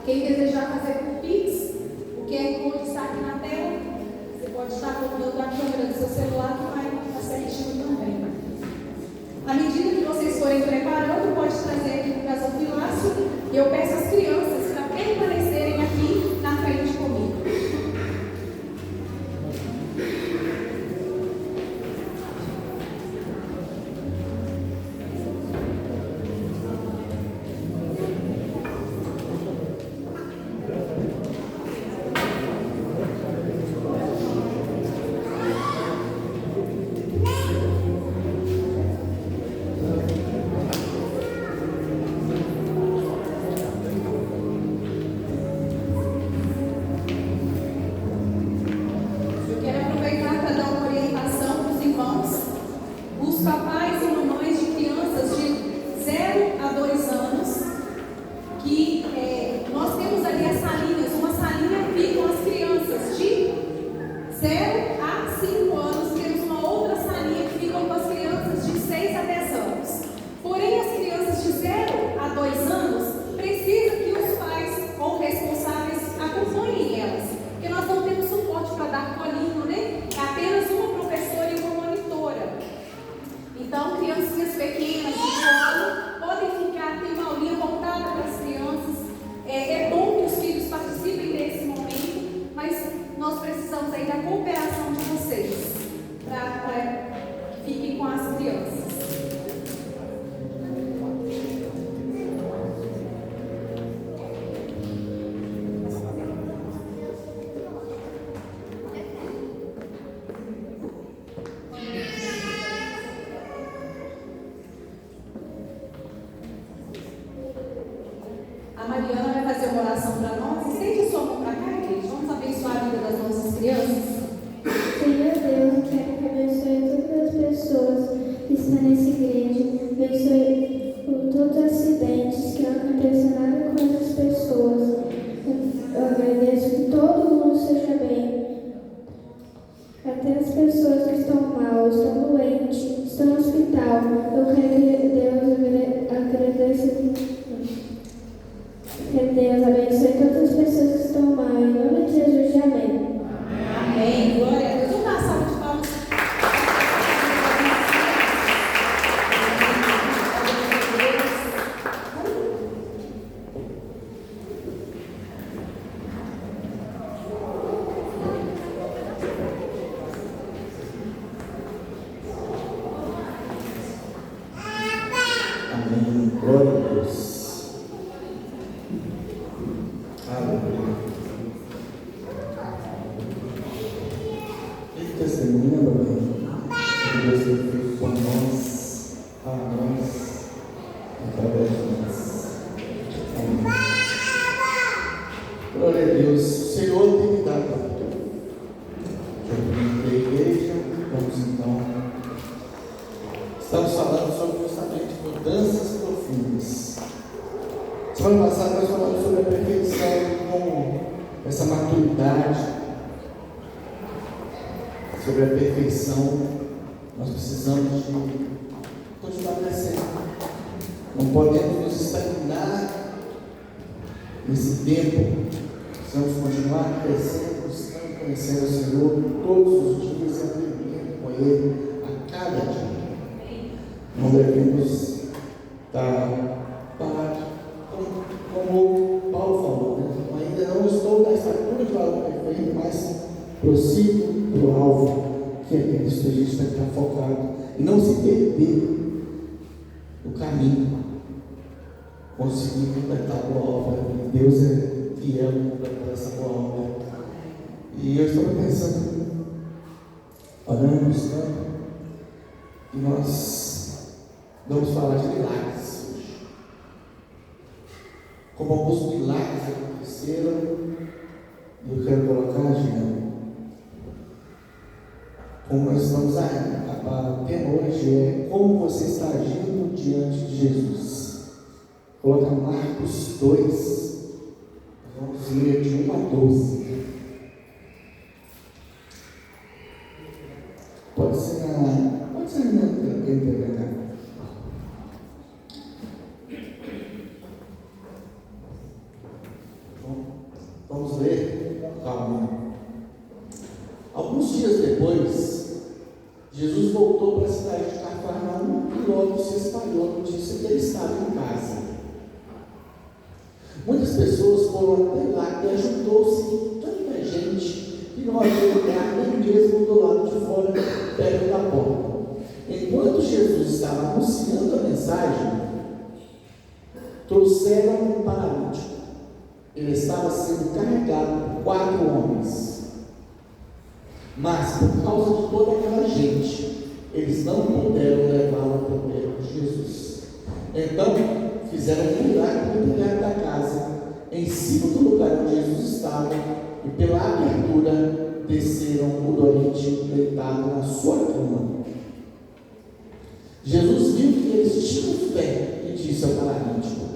Quem desejar fazer por Pix, o QR Code está aqui na tela. Você pode estar colocando a câmera do seu celular, que vai estar certinho também. À medida que vocês forem preparando, pode trazer aqui no gasofilácio, e eu peço às crianças para permanecerem aqui na frente comigo. Glória a Deus. Aleluia. Ele testemunha, que Deus tem feito por nós, a nós, através de nós. Amém. Glória a Deus. O Senhor tem me dado a igreja. Vamos então. Estamos falando sobre justamente mudanças profundas. Semana passada nós falamos sobre a perfeição com essa maturidade. Sobre a perfeição, nós precisamos de continuar crescendo. Não podemos nos estagnar nesse tempo. Precisamos continuar crescendo, buscando conhecer o Senhor todos os dias e aprendendo com Ele a cada dia. Não devemos estar parados, como Paulo falou, né? Ainda não estou na estatura de algo perfeito, mas prossigo para o alvo, que é Cristo. A gente tem que estar focado e não se perder o caminho, conseguir completar a boa obra. E Deus é fiel em completar essa boa obra. E eu estava pensando, orando, buscando, e nós vamos falar de milagres hoje. Como alguns milagres aconteceram, e eu quero colocar, Gina, como nós estamos aí. O tema hoje é como você está agindo diante de Jesus. Coloca Marcos 2, vamos ler de 1 a 12. Pode ser na internet. Vamos ler, calma. Alguns dias depois, Jesus voltou para a cidade de Cafarnaum e logo se espalhou a notícia que ele estava em casa. Muitas pessoas foram até lá e ajuntou-se tanta gente que não havia lugar nem mesmo do lado de fora, perto da porta. Enquanto Jesus estava anunciando a mensagem, trouxeram um paralítico. Ele estava sendo carregado por 4 homens. Mas, por causa de toda aquela gente, eles não puderam levá-lo até perto de Jesus. Então, fizeram um milagre no telhado da casa, em cima do lugar onde Jesus estava, e pela abertura desceram o doente deitado na sua cama. Jesus viu que eles tinham fé e disse ao paralítico: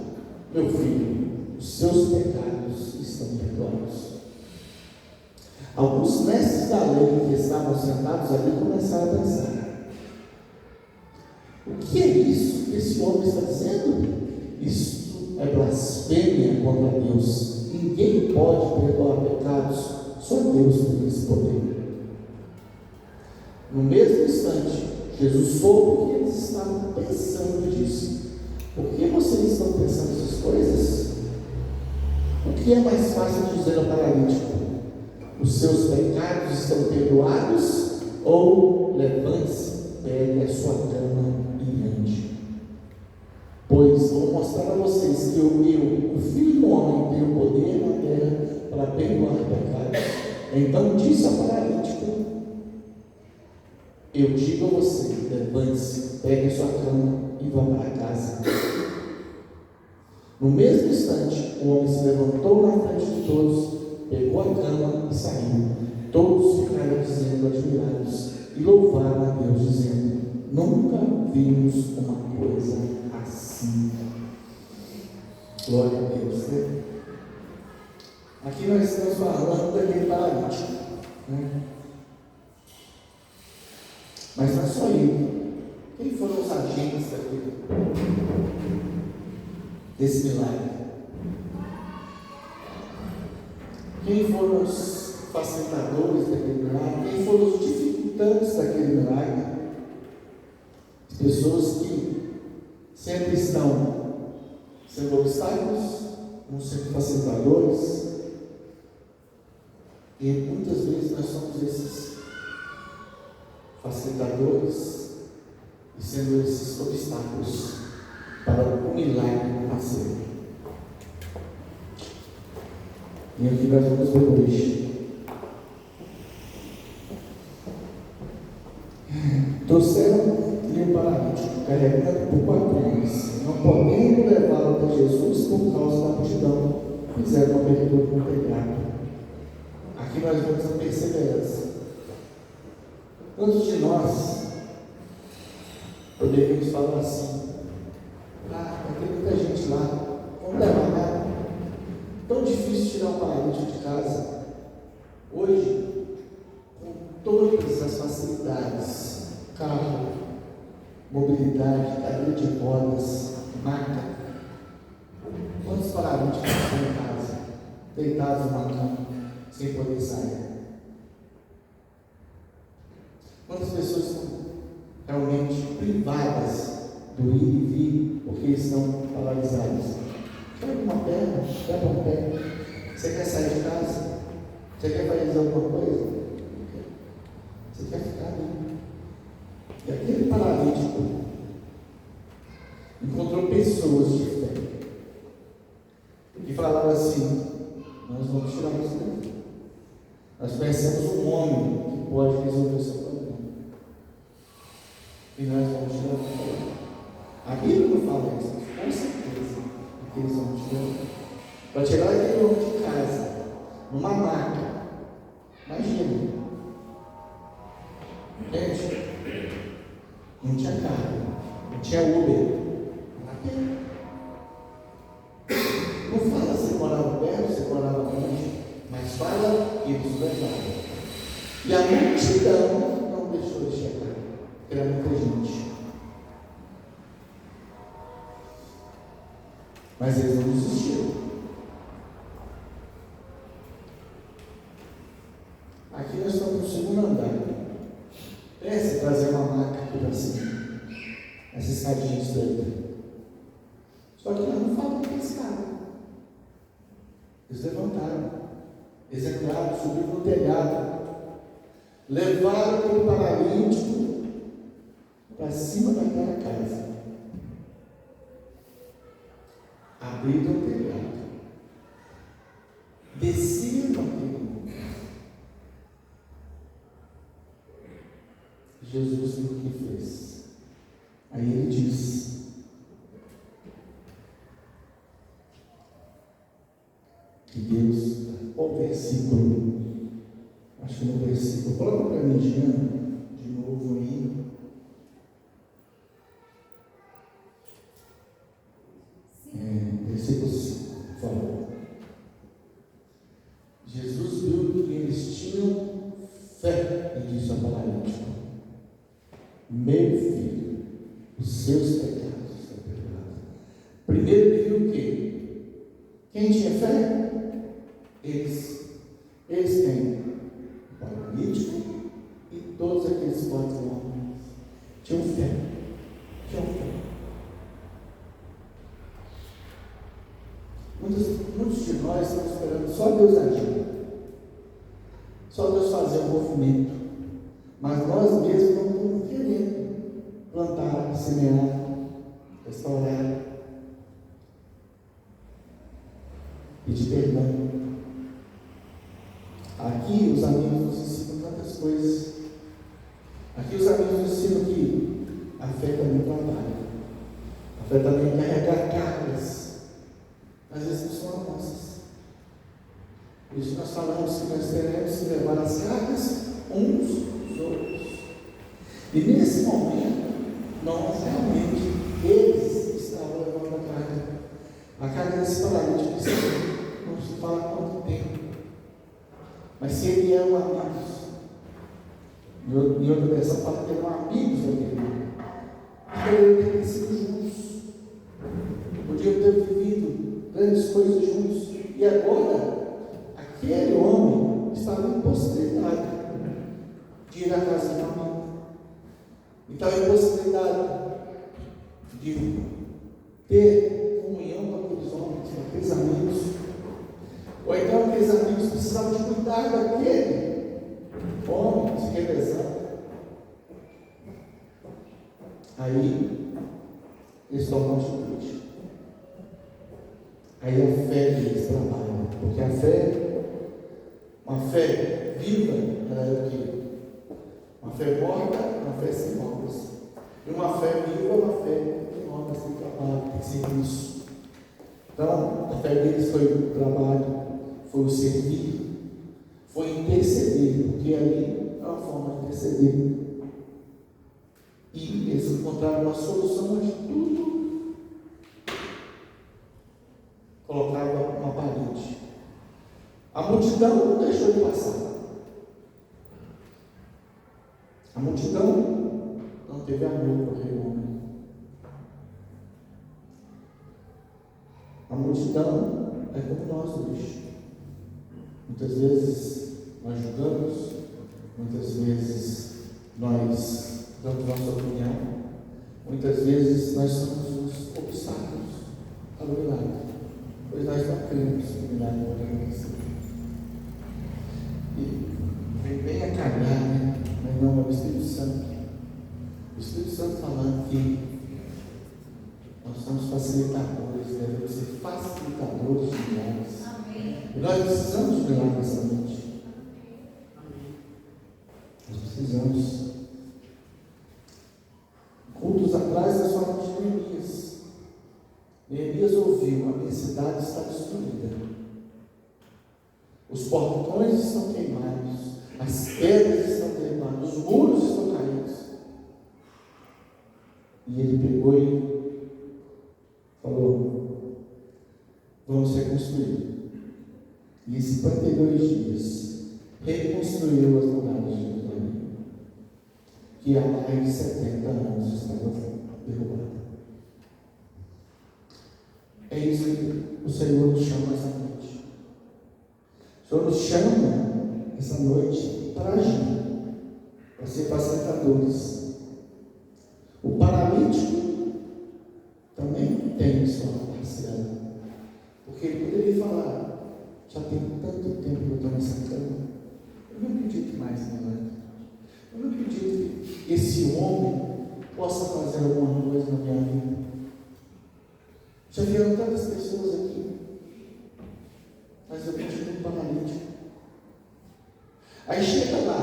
meu filho, os seus pecados estão perdoados. Alguns mestres da lei que estavam sentados ali começaram a pensar: o que é isso que esse homem está dizendo? Isto é blasfêmia contra Deus. Ninguém pode perdoar pecados, só Deus tem esse poder. No mesmo instante, Jesus soube o que eles estavam pensando e disse: por que vocês estão pensando essas coisas? O que é mais fácil dizer ao paralítico: os seus pecados estão perdoados? Ou levante-se, pegue a sua cama e ande? Pois vou mostrar a vocês que o Filho do Homem, tem o poder na terra para perdoar pecados. Então disse ao paralítico: eu digo a você, levante-se, pegue a sua cama e vá para casa. No mesmo instante, o homem se levantou na frente de todos, pegou a cama e saiu. Todos ficaram dizendo, admirados, e louvaram a Deus, dizendo: nunca vimos uma coisa assim. Glória a Deus, né? Aqui nós estamos falando daquele paralítico, né? Mas não é só ele. Quem foram os agentes desse milagre? Quem foram os facilitadores daquele milagre? Quem foram os dificultantes daquele milagre? As pessoas que sempre estão sendo obstáculos, não sendo facilitadores. E muitas vezes nós somos esses facilitadores e sendo esses obstáculos para o milagre nascer. E aqui nós vamos ver hoje. Trouxeram-lhe um paralítico, carregado por 4 homens, não podendo levá-lo até Jesus por causa da multidão, fizeram uma abertura com o telhado. Aqui nós vemos a perseverança. Quantos de nós poderíamos falar assim: tem muita gente lá, vamos levar nada. Tão difícil tirar um paralítico de casa. Hoje, com todas as facilidades, carro, mobilidade, cadeira de rodas, maca, quantos paralíticos estão em casa, deitados numa cama, sem poder sair? Quantas pessoas estão realmente privadas do ir e vir porque estão paralisados? Quebra uma perna, quebra um pé. Você quer sair de casa? Você quer fazer alguma coisa? Você quer ficar ali? E aquele paralítico, E nós vamos te levar. A Bíblia não fala isso, com certeza. Que eles vão te levar. Para tirar aquele homem de casa, numa maca. Imagina. Gente, não tinha carro, não tinha Uber. Não fala se morava perto, se morava longe, mas fala que eles levaram. E a multidão não deixou de chegar, porque era muita gente. Mas eles não desistiram. Aqui nós estamos no segundo andar. Pense em trazer uma maca aqui para cima. Essa escadinha estreita. Só que lá não falta que escada. Eles levantaram. Eles entraram, subiram no telhado. Levaram aquele paralítico para cima daquela casa. Abriram o telhado. Desceram aquele lugar. Jesus viu o que fez. Aí ele diz: que Deus, o versículo, acho que no versículo, coloca para mim, Jean, de novo aí. Versículo 5, por favor. Jesus viu que eles tinham fé e disse ao paralítico: meu filho, os seus pecados estão perdoados. Primeiro ele viu o quê? Quem tinha fé? Eles têm o paralítico e todos aqueles 4 homens tinham fé. Muitos de nós estamos esperando só Deus agir, só Deus fazer um movimento, mas nós mesmos não estamos querendo plantar, semear, restaurar, pedir perdão. Aqui os amigos nos ensinam tantas coisas. Aqui os amigos nos ensinam que a fé também trabalha, a fé também carrega cargas. Às vezes não são as nossas. Por isso nós falamos que nós teremos que levar as cargas uns dos outros. E nesse momento, nós realmente, eles estavam levando a carga. A carga desse paralítico, não se fala quanto tempo. Mas se ele eram amigos, em outra versão fala que eram amigos daquele, poderiam ter sido juntos, podiam ter vivido grandes coisas juntos, e agora aquele homem estava em possibilidade de ir à casa de uma amiga, estava em possibilidade de ter comunhão com aqueles homens, com aqueles amigos, ou então aqueles amigos precisavam de cuidar daquele homem se revezando. Aí eles tomam atitude. Aí a fé deles trabalha, porque a fé, uma fé viva, ela é o quê? Uma fé morta, uma fé sem obras. E uma fé viva, uma fé sem obras, sem trabalho, tem serviço. Então, a fé deles foi o trabalho, foi o servir, foi interceder, porque ali é uma forma de interceder. E eles encontraram uma solução de tudo. Colocaram uma parede. A multidão não deixou de passar. A multidão não teve amor por aquele homem. A multidão é como nós hoje. Muitas vezes nós julgamos, muitas vezes nós damos nossa opinião, muitas vezes nós somos os obstáculos ao milagre, pois nós não cremos que o milagre pode acontecer. E vem bem a calhar, né? Mas não, é o Espírito Santo. O Espírito Santo falando que nós somos facilitadores, devemos ser facilitadores de milagres. E nós precisamos de milagres nessa noite. Nós precisamos. atrás nós falamos de Neemias. Neemias ouviu: a minha cidade está destruída, os portões estão queimados, as pedras estão queimadas, os muros estão caídos. E ele pegou e falou: vamos reconstruir. E em 52 dias reconstruiu as muralhas de Jerusalém, que há mais de 70 anos estava derrubada. É isso que o Senhor nos chama essa noite. O Senhor nos chama essa noite para agir, para ser facilitadores. O paralítico também tem sua parcela, porque ele poderia falar: já tem tanto tempo que eu estou nessa cama, eu não acredito mais na minha. Eu não acredito que esse homem possa fazer alguma coisa na minha vida. Já vieram tantas pessoas aqui, mas eu continuo paralítico. Aí chega lá,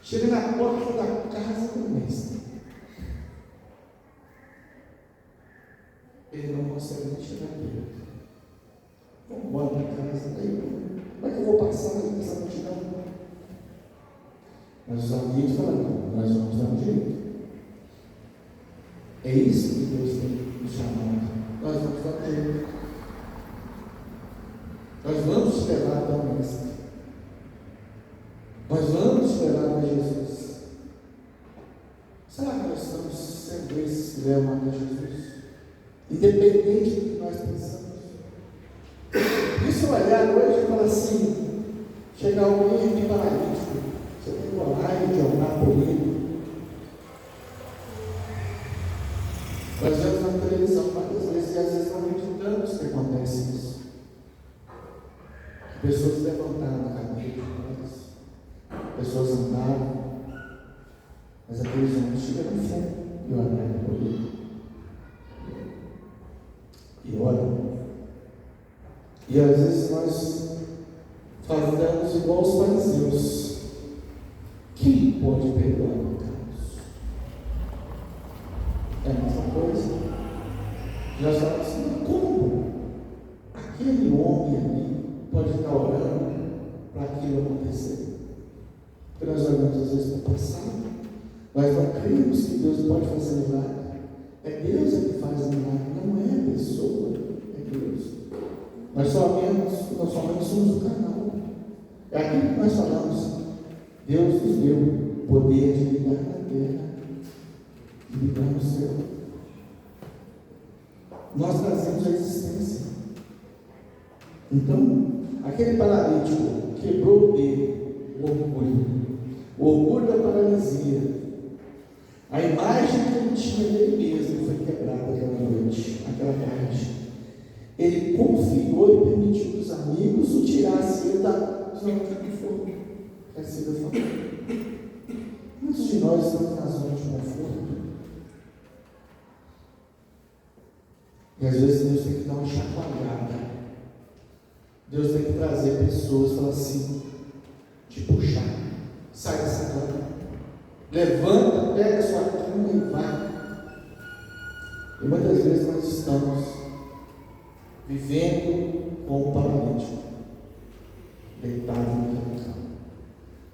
chega na porta da casa do mestre. Ele não consegue nem chegar perto. Vamos embora para casa. Aí, como é que eu vou passar nessa multidão? Mas os amigos falaram: não, nós vamos dar um jeito. É isso que Deus tem nos chamado. Nós vamos dar um jeito. Nós vamos levar até o mestre. Nós vamos levar a Jesus. Será que nós estamos sendo esses que levam a Jesus? Independente do que nós pensamos. E se eu olhar hoje e falar assim: chegar alguém aqui paralítico, você tem coragem de orar por ele? Nós vemos na televisão várias vezes, e às vezes não acreditamos que acontece isso. Pessoas levantaram a cadeira de nós, pessoas andaram, mas aqueles homens chegaram no fundo e oraram por ele. E oram. E às vezes nós fazemos igual os fariseus. Quem pode perdoar pecados? É a mesma coisa. Já falamos assim: como aquele homem ali pode estar orando para aquilo acontecer? Porque nós olhamos às vezes para o passado, nós não cremos que Deus pode fazer milagre. É Deus que faz milagre, não é a pessoa, é Deus. Nós somente somos o canal. É aquilo que nós falamos. Deus nos deu o poder de ligar na terra e ligar no céu. Nós trazemos a existência. Então, aquele paralítico quebrou dele o orgulho da paralisia. A imagem que ele tinha dele mesmo foi quebrada aquela noite, aquela tarde. Ele confiou e permitiu que os amigos o tirassem da zona de conforto. Muitos de nós estamos na zona de conforto. E às vezes Deus tem que dar uma chacoalhada. Deus tem que trazer pessoas e falar assim: te puxar, sai dessa cama, levanta, pega a sua cama e vai. E muitas vezes nós estamos vivendo como um paralítico, deitado naquela cama,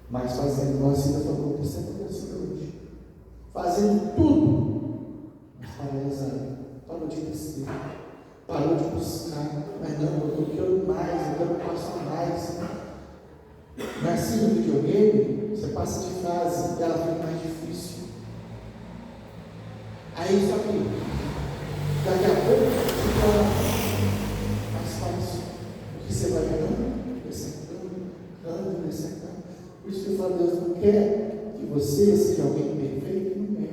mas fazendo, igual a Cida falou, o que está acontecendo hoje? Fazendo tudo, mas paralisado, parou de crescer, parou de buscar, mas não, eu quero mais, eu quero passar mais. Não é assim no videogame, você passa de fase e ela fica mais difícil. Aí só que daqui a pouco se torna mais fácil, porque você vai andando, descendo. Por isso que eu falo: Deus não quer que você seja alguém perfeito, não é.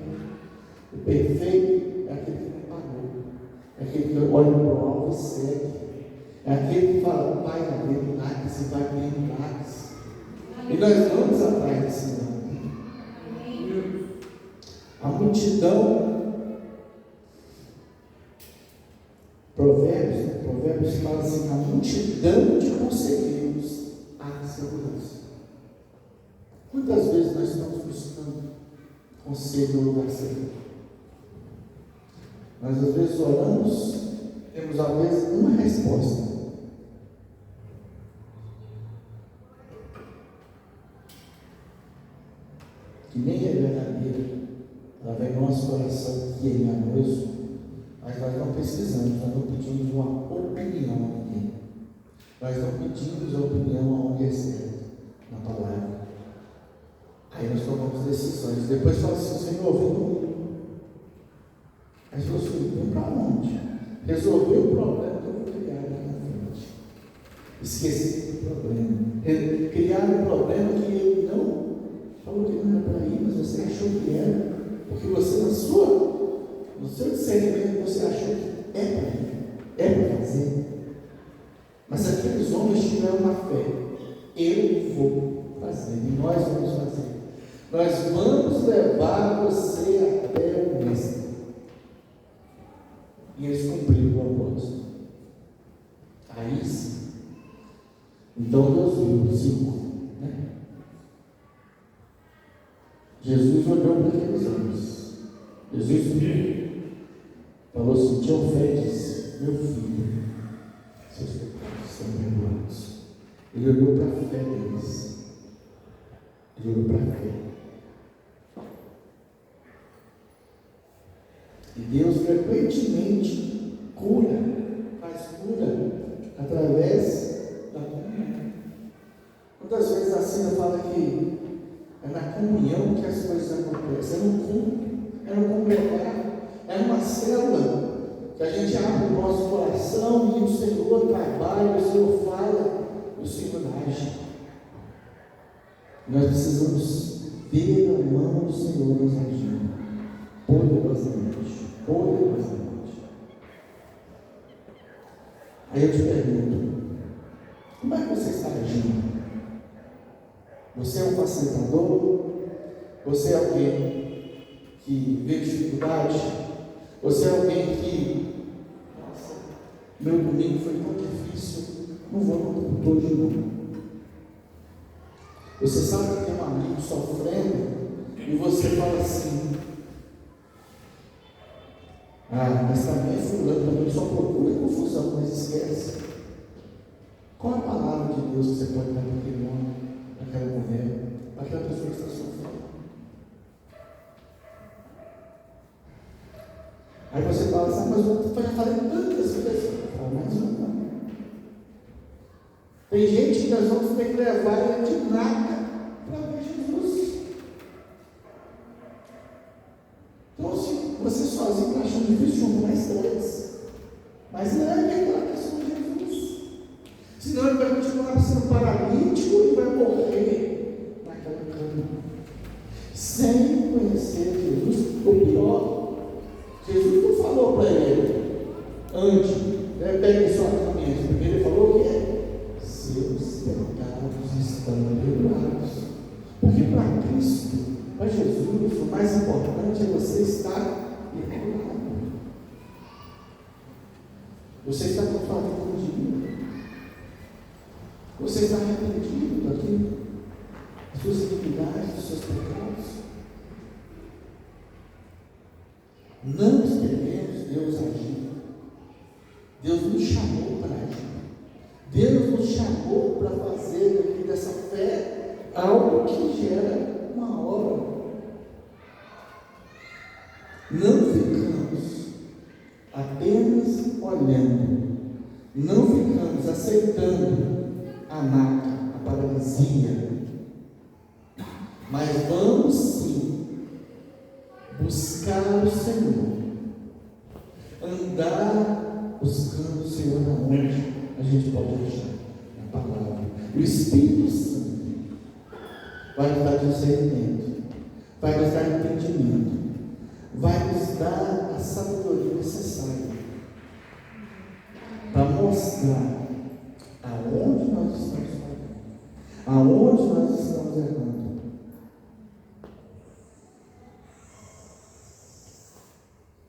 O perfeito é aquele que não parou, é aquele que olha para o alto e segue, é aquele que fala: Pai, vai ver milagres e vai ver milagres. E nós vamos atrás desse milagre. A multidão, Provérbios fala assim: a multidão de conselheiros há segurança. Quantas vezes nós estamos buscando conselho no lugar certo? Nós às vezes oramos, temos às vezes uma resposta. Que nem é verdadeira, ela vem no nosso coração que é enganoso, mas nós não precisamos, nós não pedimos uma opinião a ninguém. Nós não pedimos a opinião aonde é certo, na palavra. Aí nós tomamos decisões. Depois fala assim: Senhor, vem comigo. Aí você falou assim: vem para onde? Resolver o problema que eu vou criar aqui na frente. Esqueci do problema. Criar um problema que ele não falou que não era para ir, mas você achou que era. Porque você, no seu discernimento, você achou que é para ir, é para fazer. Mas aqueles homens tiveram uma fé. Eu vou fazer, e nós vamos fazer. Nós vamos levar você até o mestre. E eles cumpriram o propósito. Aí sim. Então Deus viu 5, né? Jesus olhou para aqueles homens. Jesus viu. Falou assim: Teofedes, meu filho, seus pecados estão perdoados. Ele olhou para a fé deles. Ele olhou para a fé. E Deus frequentemente faz cura através da comunhão. Quantas vezes a Cida fala que é na comunhão que as coisas acontecem? É no congregar, é numa célula que a gente abre o nosso coração e o Senhor trabalha, o Senhor fala, o Senhor age. Nós precisamos ver a mão do Senhor nos agindo poderosamente. Aí eu te pergunto: como é que você está agindo? Você é um facilitador? Você é alguém que vê dificuldade? Você é alguém que, nossa, meu domingo foi tão difícil, não vou no culto hoje não. Você sabe que tem um amigo sofrendo e você fala assim: mas também fulano também só procura confusão, mas esquece. Qual a palavra de Deus que você pode dar para aquele homem, para aquela mulher, para aquela pessoa que está sofrendo? Aí você fala assim: mas eu já falei tantas vezes. Fala mais uma. Tem gente que nós vamos ter que levar ela de nada para ver Jesus. Então, se você sozinho está achando difícil, junto mais 3. Mas não é aquela pessoa de Jesus. Senão ele vai continuar sendo paralítico e vai morrer naquela cama, sem conhecer Jesus. O pior, Jesus não falou para ele: ande, pegue sua caminhada, porque ele falou o quê? Seus pecados estão perdoados. Porque para Cristo, para Jesus, o mais importante é você estar perdoado. Você está com sua vida redimida. Você está arrependido daquilo, das suas iniquidades, dos seus pecados. Não esperemos Deus agir. Deus nos chamou para agir. Deus nos chamou para fazer aqui dessa fé algo que gera uma obra. Não ficamos apenas olhando, não ficamos aceitando a naca, a paralisia, mas vamos sim buscar o Senhor, andar buscando o Senhor aonde a gente pode achar a palavra. O Espírito Santo vai nos dar discernimento, vai nos dar entendimento, vai nos dar a sabedoria necessária para mostrar aonde nós estamos falando, aonde nós estamos errando.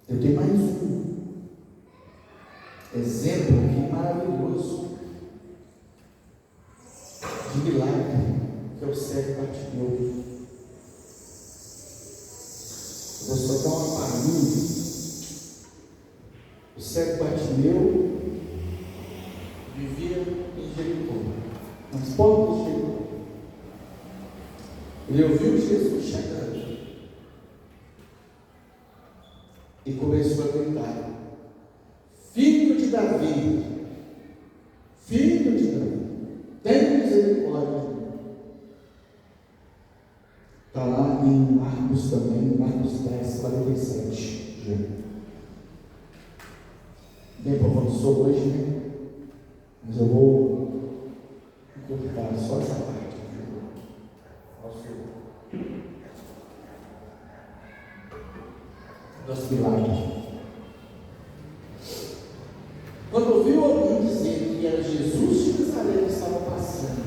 Eu tenho mais um exemplo aqui maravilhoso de milagre, que é o cego Bartimeu. Vou só dar uma palhinha cego Bartimeu vivia em Jericó, nas portas de Jericó. Ele ouviu Jesus chegando e começou a gritar: Filho de Davi, Filho de Davi, tem misericórdia. Está lá em Marcos também, Marcos 10, 47. Bem, avançou hoje, né? Mas eu vou cortar só essa parte. Dos milagres. Quando ouviu alguém dizer que era Jesus de Nazaré que estava passando,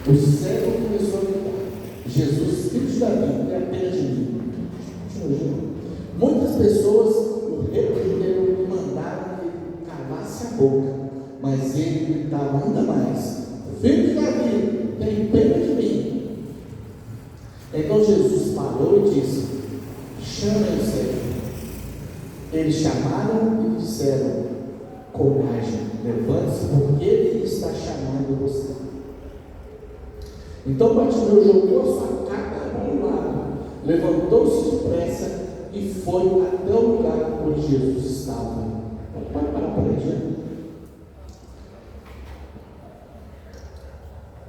o cego começou a gritar: Jesus, filho de Davi, tem pena de mim. Muitas pessoas o repreenderam e mandaram que ele calasse a boca, mas ele gritava ainda mais: Filho de Davi, tem pena de mim. Então Jesus parou e disse: Chamem o cego. Eles chamaram e disseram: Coragem, levante-se, porque ele está chamando você. Então Bartimeu jogou sua capa para um lado, levantou-se depressa e foi até o lugar onde Jesus estava. Pode parar por aí.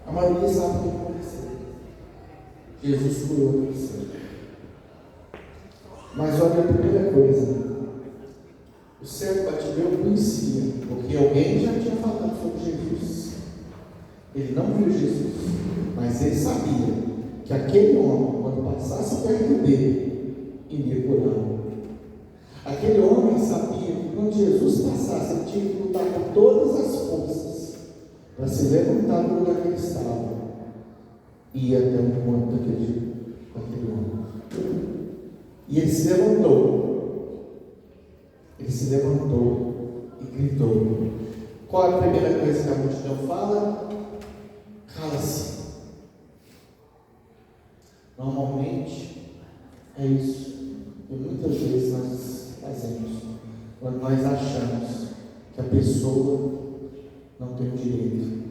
A maioria sabe o que aconteceu. Jesus curou aquele cego. Mas olha a primeira coisa. O cego Bartimeu conhecia, porque alguém já tinha falado sobre Jesus. Ele não viu Jesus, mas ele sabia que aquele homem, quando passasse perto dele, iria curá-lo. Aquele homem sabia que quando Jesus passasse, ele tinha que lutar com todas as forças para se levantar do lugar que ele estava e ir até o encontro daquele homem. E ele se levantou. Ele se levantou e gritou. Qual é a primeira coisa que a multidão fala? Cala-se. Normalmente é isso que muitas vezes nós fazemos quando nós achamos que a pessoa não tem o direito,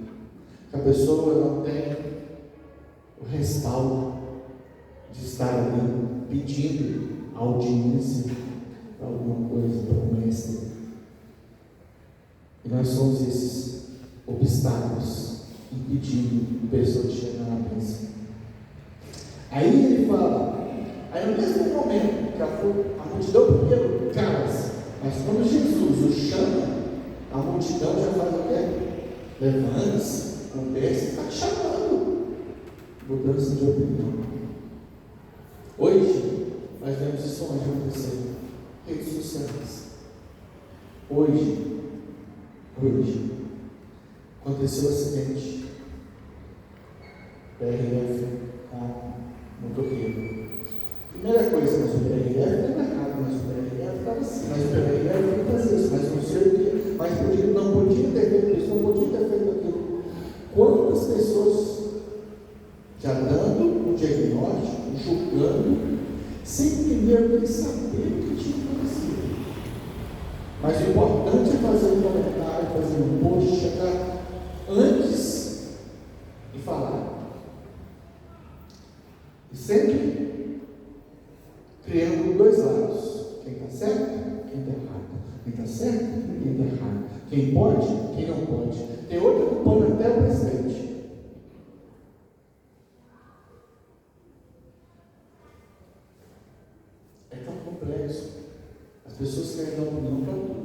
que a pessoa não tem o respaldo de estar ali pedindo audiência para alguma coisa, para o mestre. E nós somos esses obstáculos impedindo a pessoa de chegar na bênção. Aí ele fala, aí no mesmo momento que a multidão primeiro cala-se, mas quando Jesus o chama, a multidão já faz o quê? Levanta-se, conversa, está te chamando. Mudança de opinião. Hoje, nós vemos isso onde acontecer. Redes sociais. Hoje, aconteceu um acidente. PRF com motoqueiro. Primeira coisa, mas o PRF não é errado, mas o PRF estava assim. Mas o PRF não fazia isso, mas não sei o que. Mas não podia ter feito isso, não podia ter feito aquilo. Quantas pessoas já dando o diagnóstico, julgando, sem primeiro nem saber o que tinha acontecido. Mas o importante é fazer um comentário, fazer um post, chegar antes de falar. E sempre criando dois lados. Quem está certo, quem está errado. Quem está certo, quem está errado. Quem pode, quem não pode. Tem outro que pode até o presidente. É tão complexo. As pessoas querem dar opinião para tudo.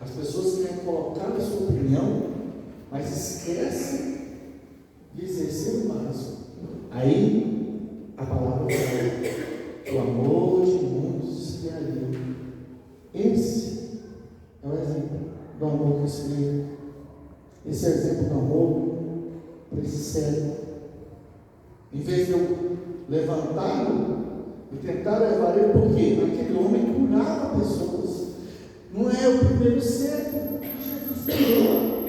As pessoas querem colocar a sua opinião, mas esquecem de exercer o básico. Aí a palavra fala: o amor de muitos esfriaria. Esse é o exemplo do amor que esfria. Esse é o exemplo do amor para esse cego. Em vez de eu levantá-lo e tentar levar ele, porque aquele homem curava pessoas. Não é o primeiro cego que Jesus curou.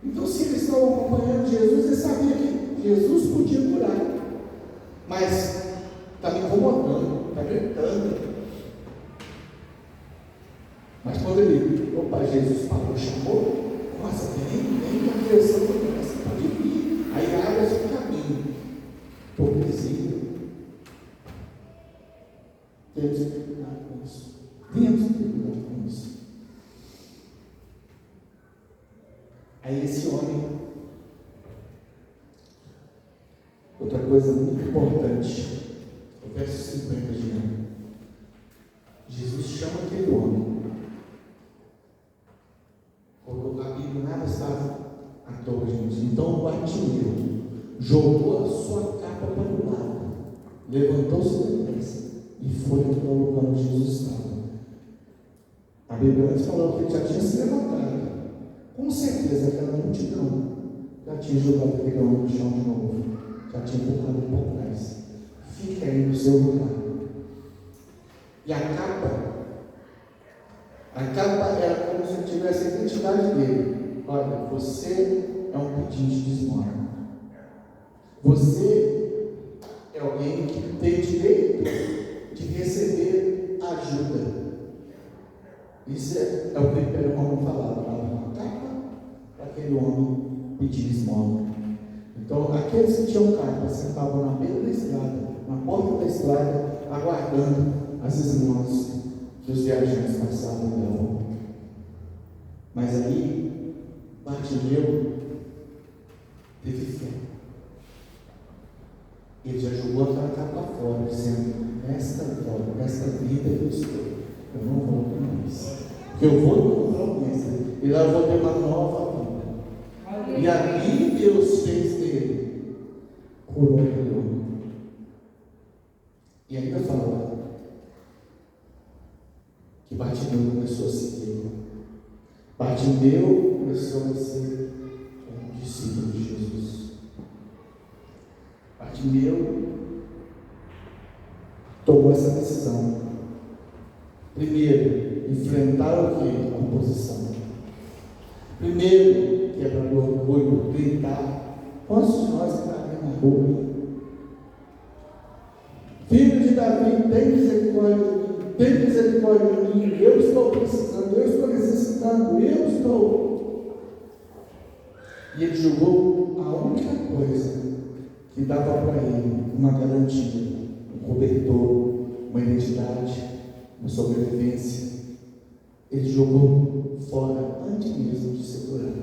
Então, se eles estão acompanhando Jesus, eles sabiam que Jesus podia curar. Mas está me incomodando, está gritando. Mas quando ele, opa, Jesus parou, chamou, nossa, tem uma direção para essa, pode vir, aí abre esse caminho, hipocrisia. Temos que ter cuidado com isso. Temos que ter cuidado com isso. Aí esse homem, outra coisa muito importante, o verso 50 de novo. Jesus chama aquele homem. Quando a Bíblia nada estava à toa, gente. Então o Bartimeu jogou a sua capa para o lado, levantou-se depressa e foi até o lugar onde Jesus estava. A Bíblia antes falou que ele já tinha se levantado. Com certeza aquela multidão já tinha jogado aquele homem no chão de novo. Já tinha empurrado um pouco mais. Fica aí no seu lugar. E a capa era como se tivesse a identidade dele. Olha, você é um pedinte de esmola. Você é alguém que tem direito de receber ajuda. Isso é o que o Império Romano falava. Uma capa para aquele homem pedir esmola. Então, aqueles que tinham capa sentavam na beira da estrada, na porta da estrada, aguardando as esmolas que os viajantes passavam e davam. Mas aí, Bartimeu teve fé. Ele já jogou aquela capa fora, dizendo: nesta vida eu estou. Eu não volto mais. Porque eu vou encontrar o Mestre. E lá eu vou ter uma nova vida. E ali Deus fez dele, curou aquele homem. E ainda fala que Bartimeu começou a seguir. Bartimeu começou a ser um discípulo de Jesus. Bartimeu tomou essa decisão. Primeiro, enfrentar o que? A oposição. Primeiro, quebrar o orgulho, gritar. Quantos de nós estaremos na rua? Filho de Davi, tem misericórdia de mim, tem misericórdia de mim. Eu estou precisando, eu estou necessitando, eu estou. E ele julgou a única coisa que dava para ele uma garantia, um cobertor, uma identidade, uma sobrevivência. Ele jogou fora antes mesmo de segurar,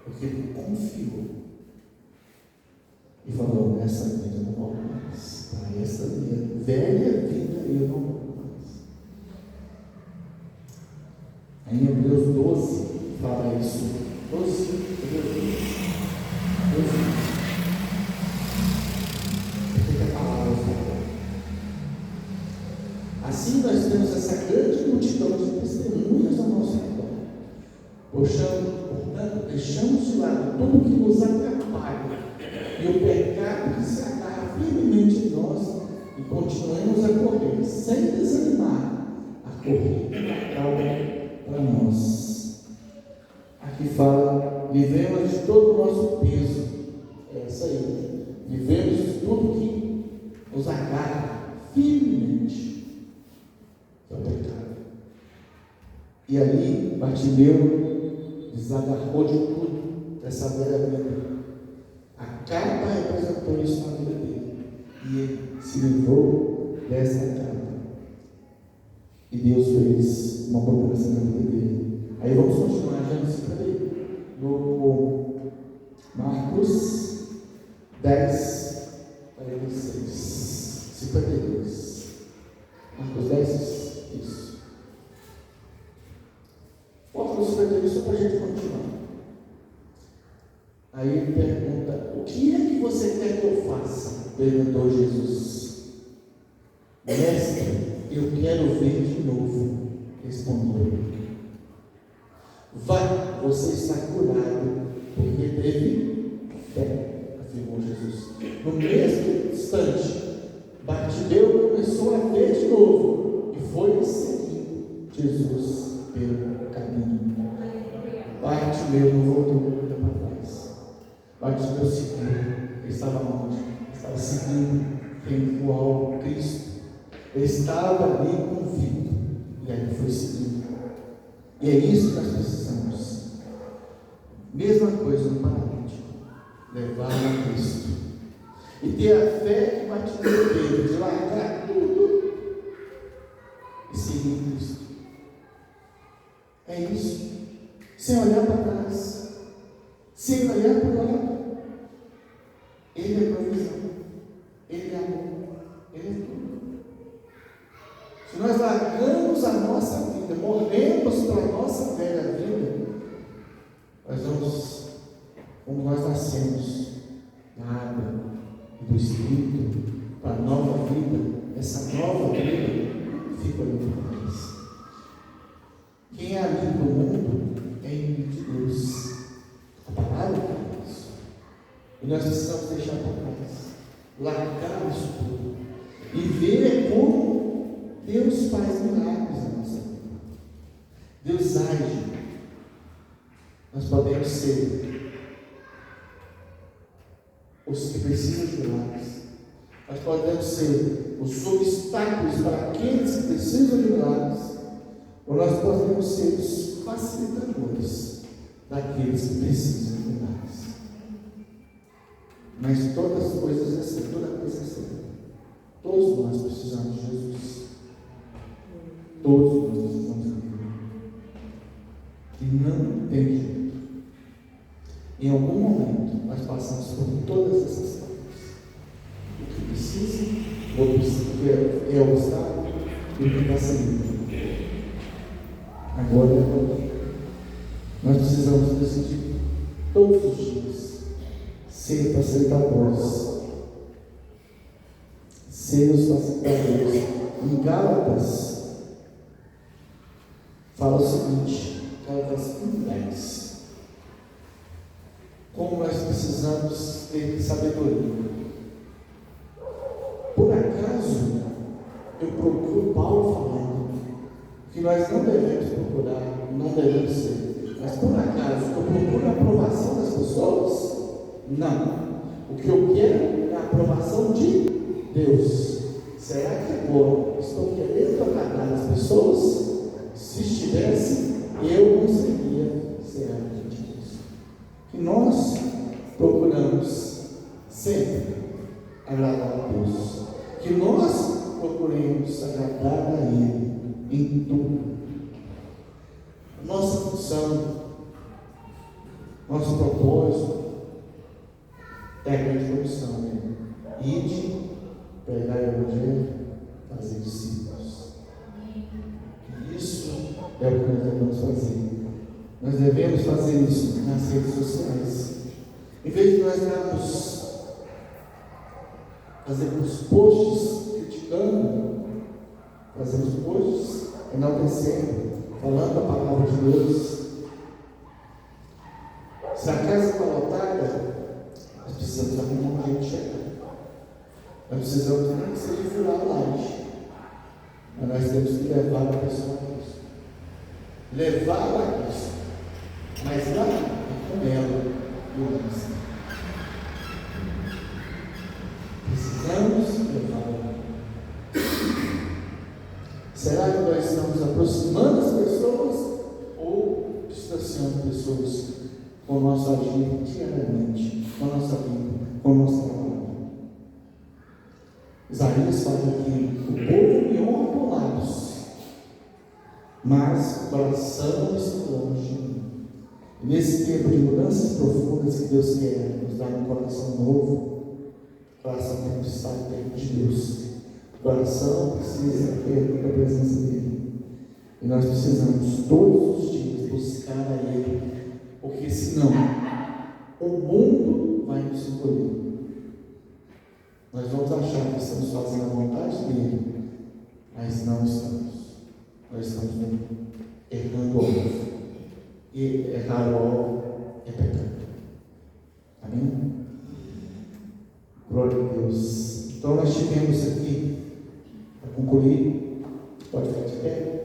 porque ele confiou e falou: nessa vida eu não volto mais, para essa minha velha vida eu não volto mais. Aí em Hebreus 12 fala isso. 12. Assim nós temos essa grande multidão de testemunhas ao nosso redor. Portanto, deixamos de lado tudo que nos atrapalha e o pecado que se agarra firmemente em nós e continuemos a correr, sem desanimar, a correr para nós. Aqui fala: livremos de todo o nosso peso. É isso aí. Livremos de tudo que nos agarra firmemente. É o pecado. E ali, Bartimeu desagarrou de tudo dessa velha vida. A capa representou isso na vida dele. E ele se livrou dessa capa. E Deus fez uma mudança na vida dele. Aí vamos continuar, gente. Peraí. No Marcos 10, 46. 52. Marcos 10. Isso. Posso escrever isso para a gente continuar. Aí ele pergunta: o que é que você quer que eu faça? Perguntou Jesus. Mestre, eu quero ver de novo. Respondeu ele. Vá, você está curado, porque teve fé, afirmou Jesus. No mesmo instante, Bartimeu começou a ver de novo. Foi seguir Jesus pelo caminho. Bartimeu não voltou para trás. Bartimeu seguiu. Ele estava onde? Ele estava seguindo quem o alvo, Cristo. Ele estava ali convicto. E aí ele foi seguindo. E é isso que nós precisamos. Mesma coisa no paralítico. Levar a Cristo. E ter a fé que vai te dar o peito de largar tudo e seguir Cristo. É isso. Sem olhar para trás. Sem olhar para o lado. Ele é provisão. Ele é amor. Ele é tudo. Se nós largamos a nossa vida, morremos para a nossa velha vida, nós vamos, como nós nascemos, na água e do Espírito, para a nova vida, essa nova vida fica olhando para nós. Quem é amigo do mundo é inimigo de Deus. A palavra é isso. E nós precisamos deixar para trás, largar isso tudo e ver como Deus faz milagres na nossa vida. Deus age. Nós podemos ser os que precisam de milagres. Nós podemos ser os obstáculos para aqueles que precisam de milagres. Ou nós podemos ser os facilitadores daqueles que precisam de milagres. Mas todas as coisas é assim, toda coisa é assim. Todos nós precisamos de Jesus. Todos nós precisamos de Deus. E não tem jeito. Em algum momento nós passamos por todas essas coisas. O que precisa, o que é o obstáculo e o que está saindo. Agora nós precisamos decidir todos os dias ser facilitadores. Ser os facilitadores. Em Gálatas fala o seguinte, Gálatas 1:10. Como nós precisamos ter sabedoria. Por acaso eu procuro Paulo falando que nós não devemos procurar, não devemos ser, mas por acaso eu procuro a aprovação das pessoas? Não. O que eu quero é a aprovação de Deus. Será que agora estou querendo agradar as pessoas? Se estivesse, eu conseguiria ser amigo de Deus. Que nós procuramos sempre agradar a Deus. Que nós procuremos agradar a Ele em tudo. Nossa função, nosso propósito é a grande comissão, né? Ide, pregar o Evangelho, fazer discípulos. Isso é o que nós devemos fazer. Nós devemos fazer isso nas redes sociais. Em vez de nós fazermos posts criticando, fazemos posts enaltecendo, falando a palavra de Deus. Se a casa está lotada, nós precisamos arrumar um jeito de chegar. Nós precisamos nem que seja furar a laje, mas nós temos que levar a pessoa a Cristo. Levá-la a Cristo. Mas lá é com ela e o Cristo. Precisamos levá-la. Será que nós estamos aproximando as pessoas ou distanciando pessoas com o nosso agir diariamente, com a nossa vida, com o nosso trabalho? Isaías fala que o povo me honra por lábios, mas o coração está longe de mim. E nesse tempo de mudanças profundas que Deus quer nos dar um coração novo, o coração tem que estar dentro de Deus. O coração precisa ter a presença dEle. E nós precisamos todos os dias buscar a Ele, porque senão o mundo vai nos encolher. Nós vamos achar que estamos fazendo a vontade dEle, mas não estamos. Nós estamos errando o alvo. E errar o alvo é pecado. Amém? Glória a Deus. Então nós tivemos aqui, para concluir, pode ficar de pé.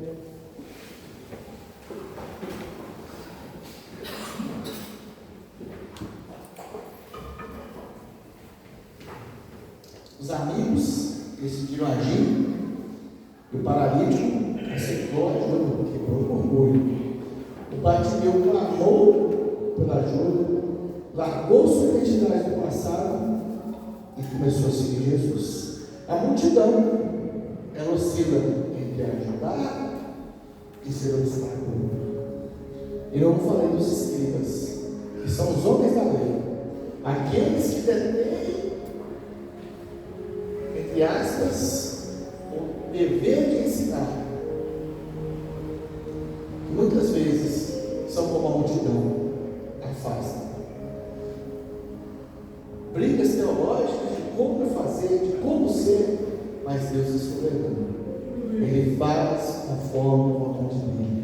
Os amigos decidiram agir, e o paralítico aceitou a ajuda, quebrou o orgulho. O Bartimeu clamou pela ajuda, largou sua identidade do passado e começou a seguir Jesus. A multidão, ela oscila entre ajudar e ser obstáculo. E eu não falei dos escribas, que são os homens da lei, aqueles que detêm, entre aspas, o dever de ensinar. Muitas vezes são como a multidão, afasta. Brigas teológicas de como fazer, de como ser, mas Deus é soberano. Ele faz conforme a vontade dele.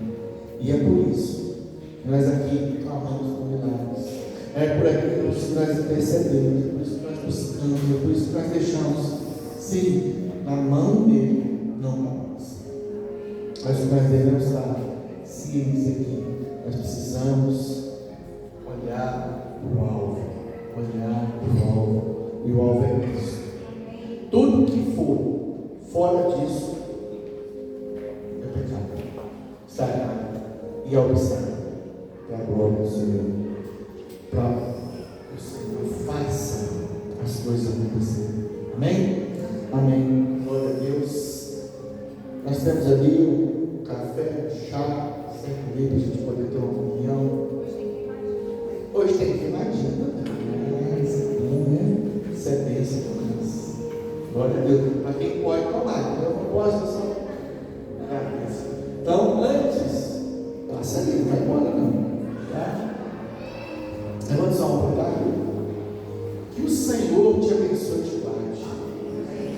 E é por isso que nós aqui clamamos por milagres. É por aqui que nós intercedemos, é por isso que nós buscamos, é por isso que nós deixamos, sim, na mão dele, não na nossa. Mas o que nós devemos estar cientes aqui, nós precisamos olhar para o alvo, e o alvo é Cristo. Tudo que for fora disso é pecado, está errado, e é obstáculo para a glória do Senhor, para que o Senhor faça as coisas acontecerem. Amém? Amém. Glória a Deus. Nós temos ali o café, o chá, sempre ali para a gente poder ter uma comunhão. Hoje tem queimadinha também. Isso é bênção para nós. Glória a Deus. Para quem pode tomar, eu não posso, só. Então, antes, passa ali, não vai embora não. Tá? Levanta só um pouquinho. Que o Senhor te abençoe e te guarde.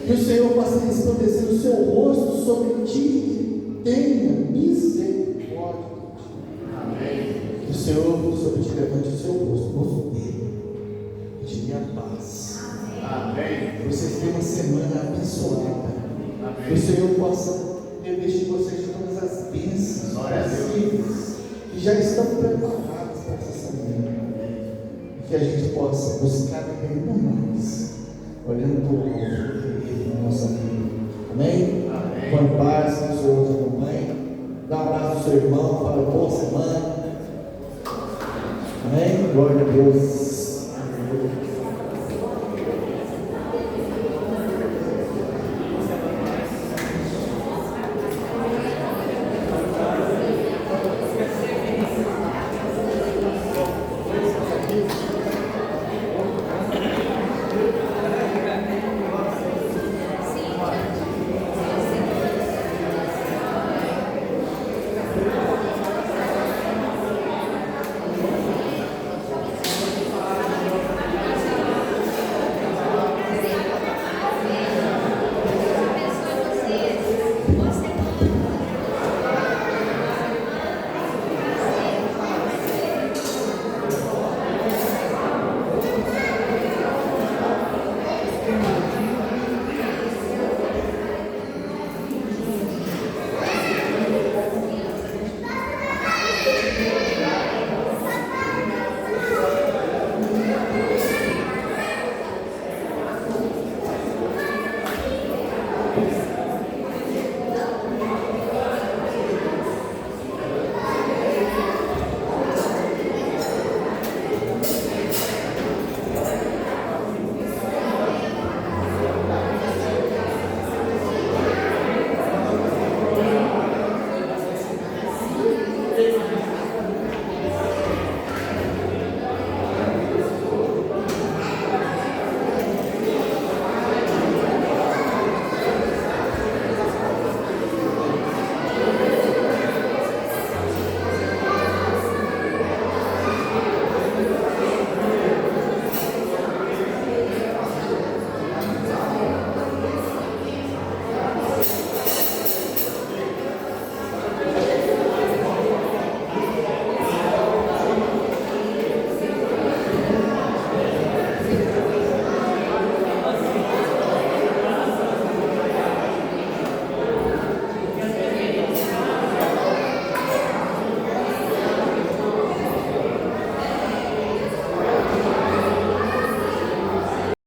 Que o Senhor faça resplandecer o seu rosto sobre ti e tenha misericórdia. Amém. Que o Senhor sobre ti levante o seu rosto dele e te dê a paz. Amém. Que vocês tenham uma semana abençoada. Amém. Que o Senhor possa revestir vocês de todas as bênçãos possíveis que já estão preparadas para essa semana. E que a gente possa buscar ainda mais, olhando para o alvo na nossa vida. Amém? Amém. Com paz, que o Senhor te acompanhe. Dá um abraço ao seu irmão, fala boa semana. Amém? Glória a Deus.